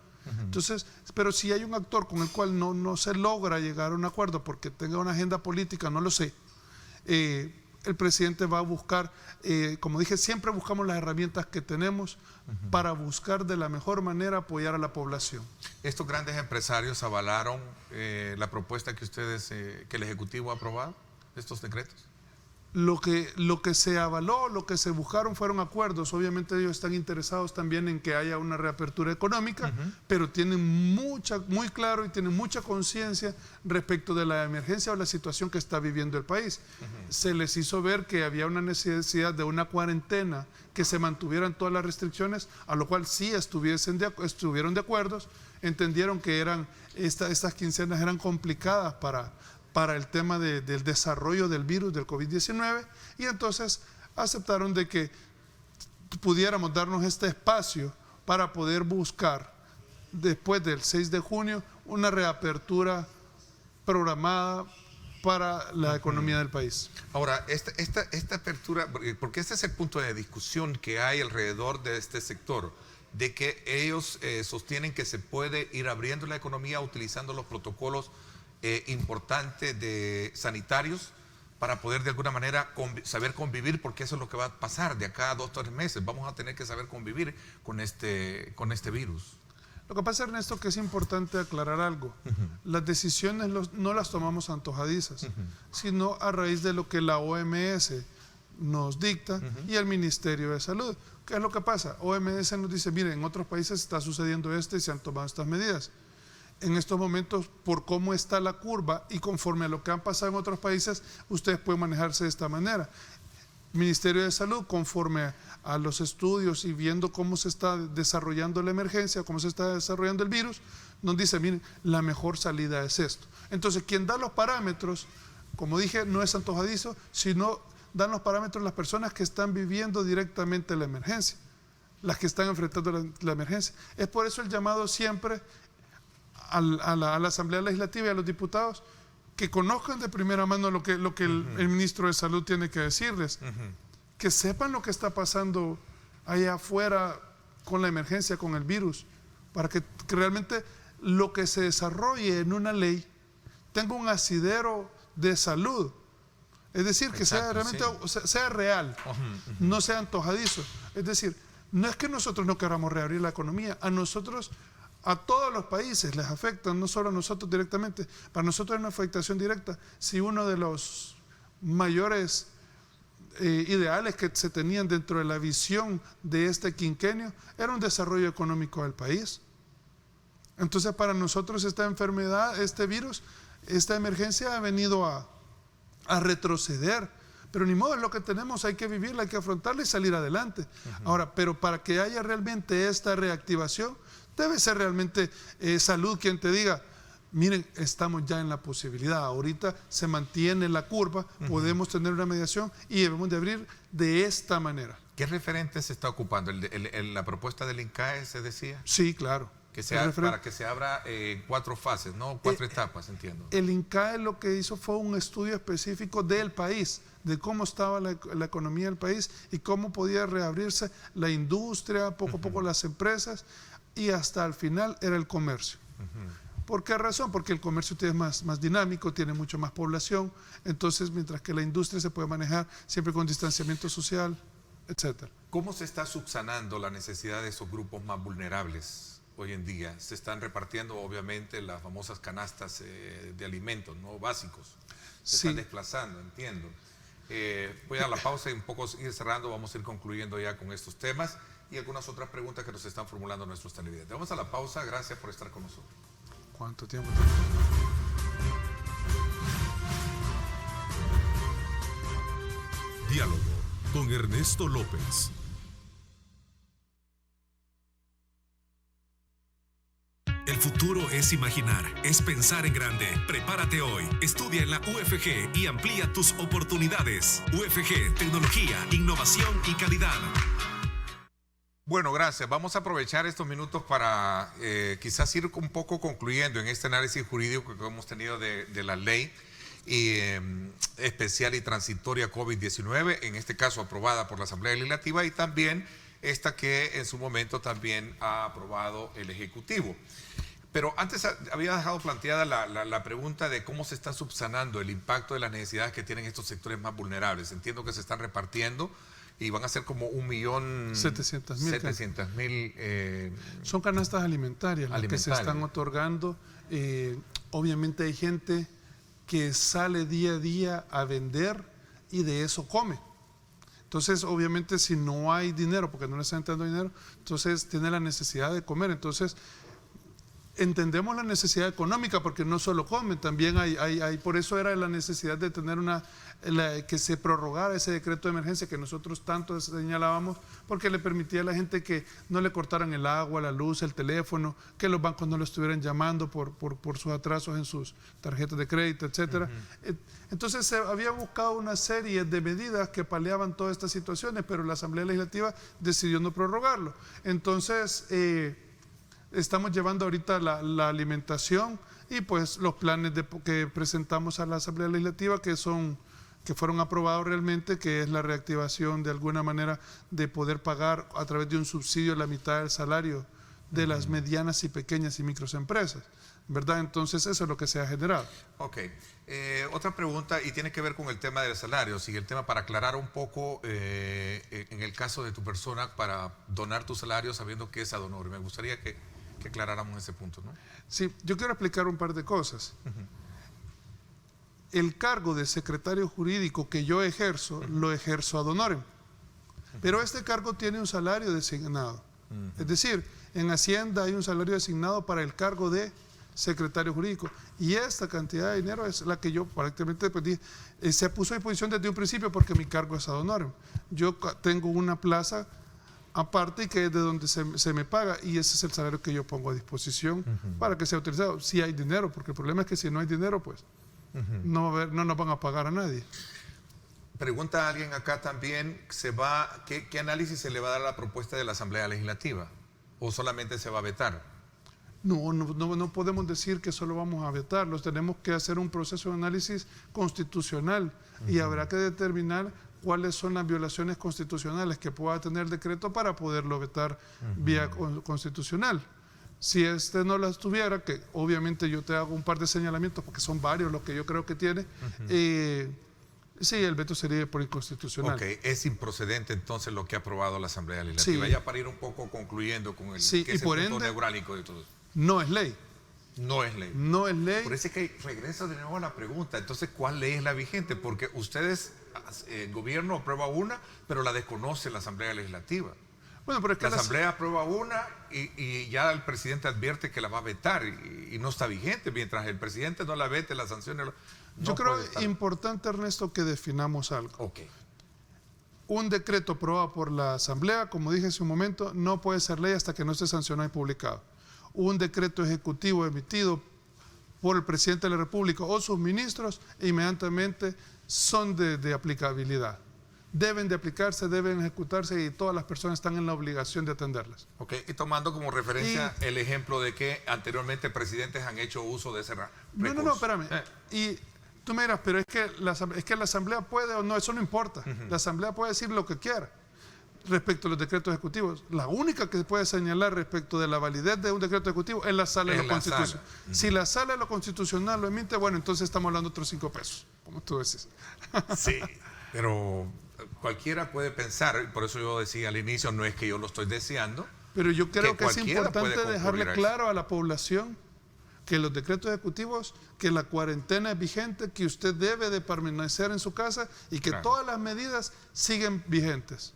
C: Entonces, pero si hay un actor con el cual no se logra llegar a un acuerdo porque tenga una agenda política, no lo sé, el presidente va a buscar, como dije, siempre buscamos las herramientas que tenemos para buscar de la mejor manera apoyar a la población.
B: ¿Estos grandes empresarios avalaron la propuesta que que el Ejecutivo ha aprobado, estos decretos?
C: Lo que se avaló, lo que se buscaron fueron acuerdos. Obviamente ellos están interesados también en que haya una reapertura económica, pero tienen muy claro y tienen mucha conciencia respecto de la emergencia o la situación que está viviendo el país. Se les hizo ver que había una necesidad de una cuarentena, que se mantuvieran todas las restricciones, a lo cual sí estuvieron de acuerdo, entendieron que estas quincenas eran complicadas para el tema del desarrollo del virus del COVID-19 y entonces aceptaron de que pudiéramos darnos este espacio para poder buscar después del 6 de junio una reapertura programada para la economía del país.
B: Ahora, esta apertura, porque este es el punto de discusión que hay alrededor de este sector, de que ellos sostienen que se puede ir abriendo la economía utilizando los protocolos importante de sanitarios para poder de alguna manera saber convivir, porque eso es lo que va a pasar de acá a 2 o 3 meses. Vamos a tener que saber convivir con este virus.
C: Lo que pasa, Ernesto, que es importante aclarar algo. Las decisiones no las tomamos antojadizas, sino a raíz de lo que la OMS nos dicta y el Ministerio de Salud. ¿Qué es lo que pasa? OMS nos dice, miren, en otros países está sucediendo esto y se han tomado estas medidas. En estos momentos, por cómo está la curva y conforme a lo que han pasado en otros países, ustedes pueden manejarse de esta manera. Ministerio de Salud, conforme a los estudios y viendo cómo se está desarrollando la emergencia, cómo se está desarrollando el virus, nos dice, miren, la mejor salida es esto. Entonces, quien da los parámetros, como dije, no es antojadizo, sino dan los parámetros las personas que están viviendo directamente la emergencia, las que están enfrentando la emergencia. Es por eso el llamado siempre a la Asamblea Legislativa y a los diputados que conozcan de primera mano lo que el ministro de Salud tiene que decirles, que sepan lo que está pasando allá afuera con la emergencia, con el virus, para que realmente lo que se desarrolle en una ley tenga un asidero de salud. Es decir, que sea realmente sea real, no sea antojadizo. Es decir, no es que nosotros no queramos reabrir la economía, a todos los países les afectan, no solo a nosotros directamente. Para nosotros es una afectación directa. Si uno de los mayores ideales que se tenían dentro de la visión de este quinquenio era un desarrollo económico del país. Entonces, para nosotros esta enfermedad, este virus, esta emergencia ha venido a retroceder. Pero ni modo, es lo que tenemos, hay que vivirla, hay que afrontarla y salir adelante. Ahora, pero para que haya realmente esta reactivación, debe ser realmente salud quien te diga, miren, estamos ya en la posibilidad, ahorita se mantiene la curva, podemos tener una mediación y debemos de abrir de esta manera.
B: ¿Qué referente se está ocupando? ¿La propuesta del INCAE se decía?
C: Sí, claro.
B: Que sea para que se abra en 4 fases, ¿no? 4 etapas, entiendo.
C: El INCAE lo que hizo fue un estudio específico del país, de cómo estaba la economía del país y cómo podía reabrirse la industria, poco a poco las empresas, y hasta el final era el comercio. ¿Por qué razón? Porque el comercio es más dinámico, tiene mucho más población, entonces mientras que la industria se puede manejar siempre con distanciamiento social, etc.
B: ¿Cómo se está subsanando la necesidad de esos grupos más vulnerables hoy en día? Se están repartiendo obviamente las famosas canastas de alimentos, ¿no? Básicos. Se están desplazando, entiendo. Voy a la pausa y un poco ir cerrando, vamos a ir concluyendo ya con estos temas y algunas otras preguntas que nos están formulando nuestros televidentes. Vamos a la pausa, gracias por estar con nosotros.
C: ¿Cuánto tiempo?
A: Diálogo con Ernesto López. El futuro es imaginar, es pensar en grande. Prepárate hoy, estudia en la UFG y amplía tus oportunidades. UFG, tecnología, innovación y calidad.
B: Bueno, gracias. Vamos a aprovechar estos minutos para quizás ir un poco concluyendo en este análisis jurídico que hemos tenido de la ley especial y transitoria COVID-19, en este caso aprobada por la Asamblea Legislativa y también esta que en su momento también ha aprobado el Ejecutivo. Pero antes había dejado planteada la pregunta de cómo se está subsanando el impacto de las necesidades que tienen estos sectores más vulnerables. Entiendo que se están repartiendo y van a ser como 1.700.000.
C: Son canastas alimentarias las que se están otorgando. Obviamente hay gente que sale día a día a vender y de eso come. Entonces, obviamente, si no hay dinero, porque no le están entrando dinero, entonces tiene la necesidad de comer. Entonces, entendemos la necesidad económica porque no solo comen, también hay por eso era la necesidad de tener que se prorrogara ese decreto de emergencia que nosotros tanto señalábamos, porque le permitía a la gente que no le cortaran el agua, la luz, el teléfono, que los bancos no lo estuvieran llamando por sus atrasos en sus tarjetas de crédito, etcétera. Entonces se había buscado una serie de medidas que paliaban todas estas situaciones, pero la Asamblea Legislativa decidió no prorrogarlo. Entonces estamos llevando ahorita la alimentación y pues los planes que presentamos a la Asamblea Legislativa que fueron aprobados realmente, que es la reactivación de alguna manera de poder pagar a través de un subsidio la mitad del salario de las medianas y pequeñas y microempresas, ¿verdad? Entonces eso es lo que se ha generado.
B: Ok. Otra pregunta y tiene que ver con el tema de los salarios y el tema para aclarar un poco en el caso de tu persona para donar tu salario sabiendo que es ad honorem. Me gustaría que que aclaráramos ese punto, ¿no?
C: Sí, yo quiero explicar un par de cosas. El cargo de secretario jurídico que yo ejerzo, lo ejerzo ad honorem. Pero este cargo tiene un salario designado. Es decir, en Hacienda hay un salario designado para el cargo de secretario jurídico. Y esta cantidad de dinero es la que yo prácticamente pues, dije, se puso a disposición desde un principio porque mi cargo es ad honorem. Yo tengo una plaza aparte y que es de donde se me paga y ese es el salario que yo pongo a disposición para que sea utilizado. Si hay dinero, porque el problema es que si no hay dinero, pues no nos van a pagar a nadie.
B: Pregunta a alguien acá también, ¿qué análisis se le va a dar a la propuesta de la Asamblea Legislativa? ¿O solamente se va a vetar?
C: No podemos decir que solo vamos a vetarlos, tenemos que hacer un proceso de análisis constitucional y habrá que determinar cuáles son las violaciones constitucionales que pueda tener el decreto para poderlo vetar vía constitucional. Si este no las tuviera, que obviamente yo te hago un par de señalamientos porque son varios los que yo creo que tiene, sí, el veto sería por inconstitucional.
B: Ok, es improcedente entonces lo que ha aprobado la Asamblea Legislativa.
C: Sí.
B: Ya para ir un poco concluyendo con el,
C: sí,
B: que es
C: y por
B: el punto
C: ende,
B: neurálgico de todo eso.
C: No es ley.
B: No es ley.
C: No es ley.
B: Por eso es que regreso de nuevo a la pregunta. Entonces, ¿cuál ley es la vigente? Porque ustedes, el gobierno aprueba una, pero la desconoce la Asamblea Legislativa.
C: Bueno, pero es que
B: la Asamblea aprueba una y ya el presidente advierte que la va a vetar y no está vigente. Mientras el presidente no la vete, las sanciones...
C: Yo creo importante, Ernesto, que definamos algo.
B: Ok.
C: Un decreto aprobado por la Asamblea, como dije hace un momento, no puede ser ley hasta que no esté sancionado y publicado. Un decreto ejecutivo emitido por el presidente de la República o sus ministros inmediatamente son de aplicabilidad. Deben de aplicarse, deben ejecutarse y todas las personas están en la obligación de atenderlas.
B: Ok, y tomando como referencia el ejemplo de que anteriormente presidentes han hecho uso de ese recurso.
C: No, espérame. Y tú me dirás, pero es que la Asamblea puede o no, eso no importa. La Asamblea puede decir lo que quiera respecto a los decretos ejecutivos. La única que puede señalar respecto de la validez de un decreto ejecutivo es la Sala de lo Constitucional. Si la Sala de lo Constitucional lo emite, bueno, entonces estamos hablando de otros 5 pesos, como tú decís.
B: Sí, pero cualquiera puede pensar, por eso yo decía al inicio, no es que yo lo estoy deseando.
C: Pero yo creo que es importante dejarle claro a la población que los decretos ejecutivos, que la cuarentena es vigente, que usted debe de permanecer en su casa y que todas las medidas siguen vigentes.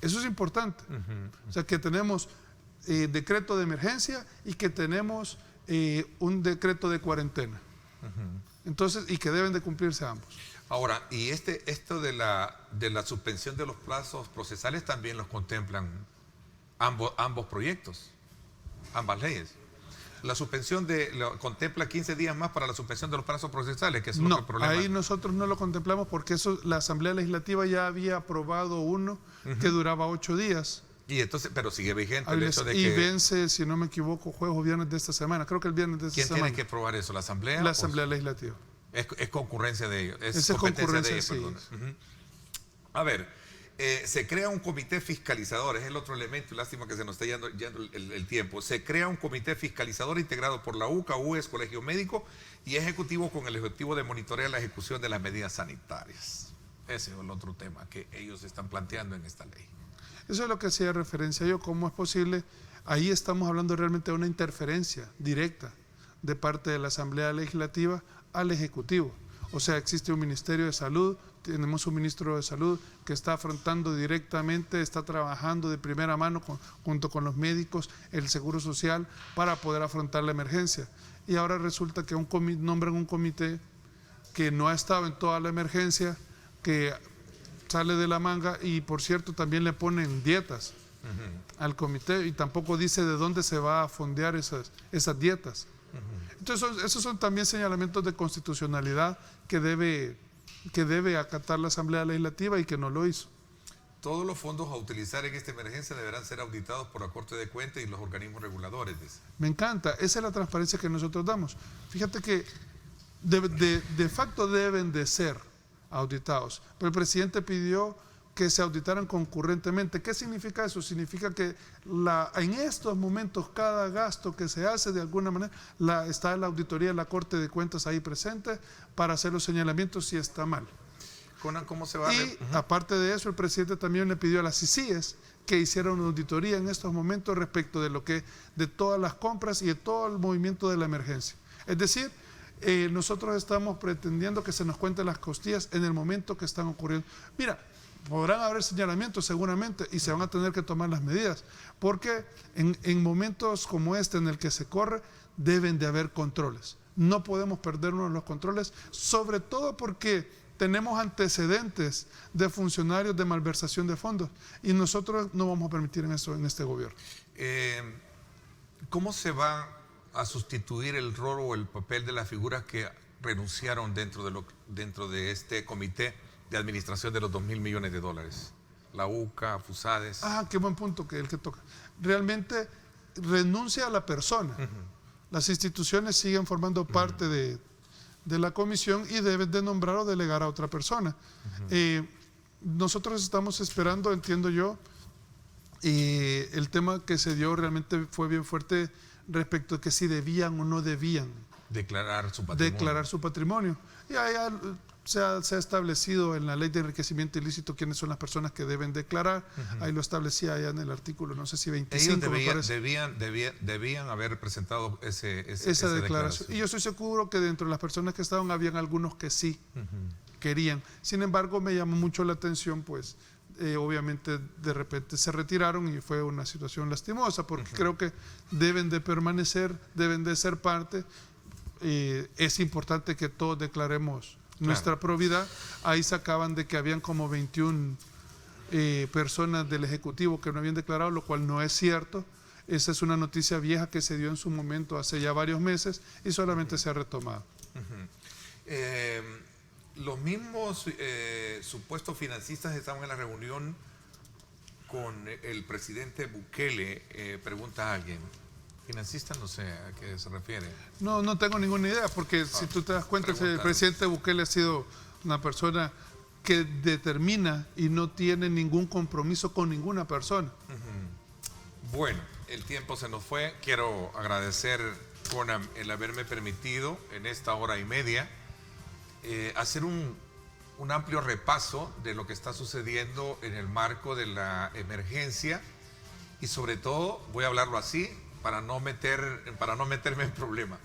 C: Eso es importante. O sea, que tenemos decreto de emergencia y que tenemos un decreto de cuarentena. Entonces, y que deben de cumplirse ambos.
B: Ahora, y esto de la suspensión de los plazos procesales también los contemplan ambos proyectos, ambas leyes. La suspensión contempla 15 días más para la suspensión de los plazos procesales, que es otro problema.
C: Ahí nosotros no lo contemplamos porque eso la Asamblea Legislativa ya había aprobado uno que duraba 8 días.
B: Y entonces, pero sigue vigente el hecho de
C: y
B: que...
C: vence, si no me equivoco, jueves o viernes de esta semana. Creo que el viernes de esta semana.
B: ¿Quién tiene que aprobar eso? ¿La Asamblea?
C: La Asamblea Legislativa.
B: Es concurrencia de ellos.
C: Es competencia de ellos,
B: sí. A ver, se crea un comité fiscalizador, es el otro elemento, lástima que se nos esté yendo el tiempo. Se crea un comité fiscalizador integrado por la UCA, UES, Colegio Médico y Ejecutivo con el objetivo de monitorear la ejecución de las medidas sanitarias. Ese es el otro tema que ellos están planteando en esta ley.
C: Eso es lo que hacía referencia yo, cómo es posible. Ahí estamos hablando realmente de una interferencia directa de parte de la Asamblea Legislativa al Ejecutivo. O sea, existe un Ministerio de Salud, tenemos un Ministro de Salud que está afrontando directamente, está trabajando de primera mano junto con los médicos, el Seguro Social, para poder afrontar la emergencia. Y ahora resulta que nombran un comité que no ha estado en toda la emergencia, que sale de la manga y, por cierto, también le ponen dietas al comité y tampoco dice de dónde se va a fondear esas dietas. Entonces, esos son también señalamientos de constitucionalidad que debe acatar la Asamblea Legislativa y que no lo hizo.
B: Todos los fondos a utilizar en esta emergencia deberán ser auditados por la Corte de Cuentas y los organismos reguladores. Dice.
C: Me encanta, esa es la transparencia que nosotros damos. Fíjate que de facto deben de ser auditados, pero el presidente pidió que se auditaran concurrentemente. ¿Qué significa eso? Significa que en estos momentos cada gasto que se hace de alguna manera, está la auditoría de la Corte de Cuentas ahí presente para hacer los señalamientos si está mal.
B: Conan, ¿cómo se va
C: Y aparte de eso, el presidente también le pidió a las CICIES que hiciera una auditoría en estos momentos respecto de todas las compras y de todo el movimiento de la emergencia. Es decir, nosotros estamos pretendiendo que se nos cuenten las costillas en el momento que están ocurriendo. Mira, podrán haber señalamientos seguramente y se van a tener que tomar las medidas, porque en momentos como este en el que se corre, deben de haber controles. No podemos perdernos los controles, sobre todo porque tenemos antecedentes de funcionarios de malversación de fondos y nosotros no vamos a permitir eso en este gobierno.
B: ¿Cómo se va a sustituir el rol o el papel de las figuras que renunciaron dentro de este comité de administración de los 2.000 millones de dólares? La UCA, FUSADES.
C: Qué buen punto que toca. Realmente renuncia a la persona. Las instituciones siguen formando parte de la comisión y deben de nombrar o delegar a otra persona. Nosotros estamos esperando, entiendo yo, el tema que se dio realmente fue bien fuerte respecto a que si debían o no debían
B: declarar su patrimonio.
C: Y allá se ha establecido en la ley de enriquecimiento ilícito quiénes son las personas que deben declarar. Ahí lo establecía allá en el artículo, no sé si 25.
B: Ellos debían haber presentado esa
C: declaración. Y yo estoy seguro que dentro de las personas que estaban habían algunos que sí querían. Sin embargo, me llamó mucho la atención, pues, obviamente de repente se retiraron y fue una situación lastimosa, porque creo que deben de permanecer, deben de ser parte. Es importante que todos declaremos nuestra probidad. Ahí sacaban de que habían como 21 personas del Ejecutivo que no habían declarado, lo cual no es cierto. Esa es una noticia vieja que se dio en su momento hace ya varios meses y solamente se ha retomado.
B: Los mismos supuestos financistas estaban en la reunión con el presidente Bukele, pregunta a alguien. Financista, no sé a qué se refiere.
C: No tengo ninguna idea, porque si tú te das cuenta, el presidente Bukele ha sido una persona que determina y no tiene ningún compromiso con ninguna persona.
B: Bueno, el tiempo se nos fue. Quiero agradecer, Conan, el haberme permitido en esta hora y media hacer un amplio repaso de lo que está sucediendo en el marco de la emergencia y sobre todo, voy a hablarlo así, para no meterme en problema,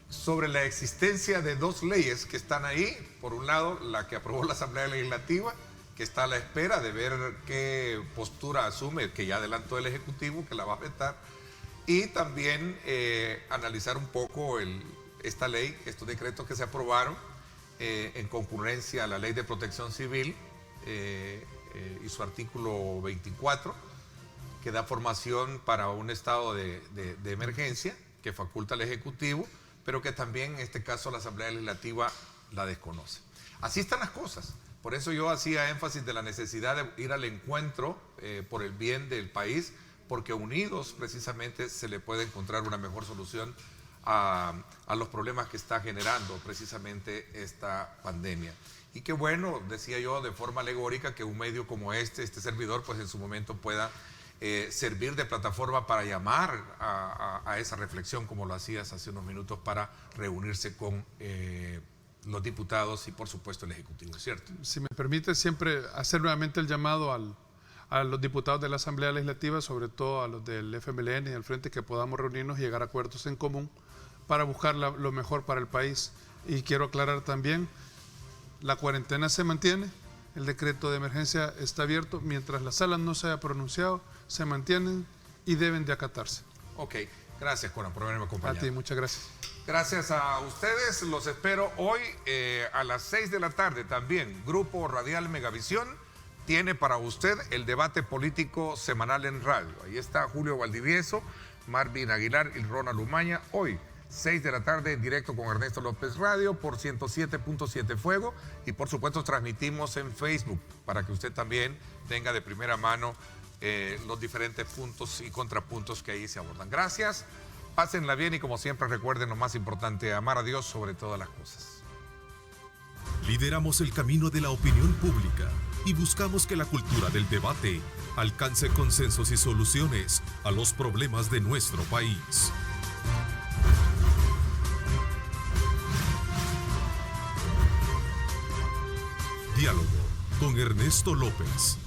B: sobre la existencia de dos leyes que están ahí. Por un lado, la que aprobó la Asamblea Legislativa, que está a la espera de ver qué postura asume, que ya adelantó el Ejecutivo, que la va a vetar, y también analizar un poco esta ley, estos decretos que se aprobaron en concurrencia a la Ley de Protección Civil y su artículo 24, que da formación para un estado de emergencia que faculta al Ejecutivo, pero que también en este caso la Asamblea Legislativa la desconoce. Así están las cosas. Por eso yo hacía énfasis de la necesidad de ir al encuentro por el bien del país, porque unidos precisamente se le puede encontrar una mejor solución a los problemas que está generando precisamente esta pandemia. Y qué bueno, decía yo de forma alegórica, que un medio como este servidor, pues en su momento pueda servir de plataforma para llamar a esa reflexión, como lo hacías hace unos minutos, para reunirse con los diputados y por supuesto el Ejecutivo, ¿cierto?
C: Si me permite, siempre hacer nuevamente el llamado a los diputados de la Asamblea Legislativa, sobre todo a los del FMLN y al Frente, que podamos reunirnos y llegar a acuerdos en común para buscar lo mejor para el país. Y quiero aclarar también, la cuarentena se mantiene, el decreto de emergencia está abierto, mientras la sala no se haya pronunciado, se mantienen y deben de acatarse.
B: Ok, gracias, Conan, por haberme acompañado.
C: A ti, muchas gracias.
B: Gracias a ustedes, los espero hoy a las 6 de la tarde también. Grupo Radial Megavisión tiene para usted el debate político semanal en radio. Ahí está Julio Valdivieso, Marvin Aguilar y Ronald Umaña. Hoy, 6 de la tarde, en directo con Ernesto López Radio por 107.7 Fuego. Y por supuesto transmitimos en Facebook para que usted también tenga de primera mano los diferentes puntos y contrapuntos que ahí se abordan. Gracias, pásenla bien y como siempre recuerden lo más importante, amar a Dios sobre todas las cosas.
A: Lideramos el camino de la opinión pública y buscamos que la cultura del debate alcance consensos y soluciones a los problemas de nuestro país. Diálogo con Ernesto López.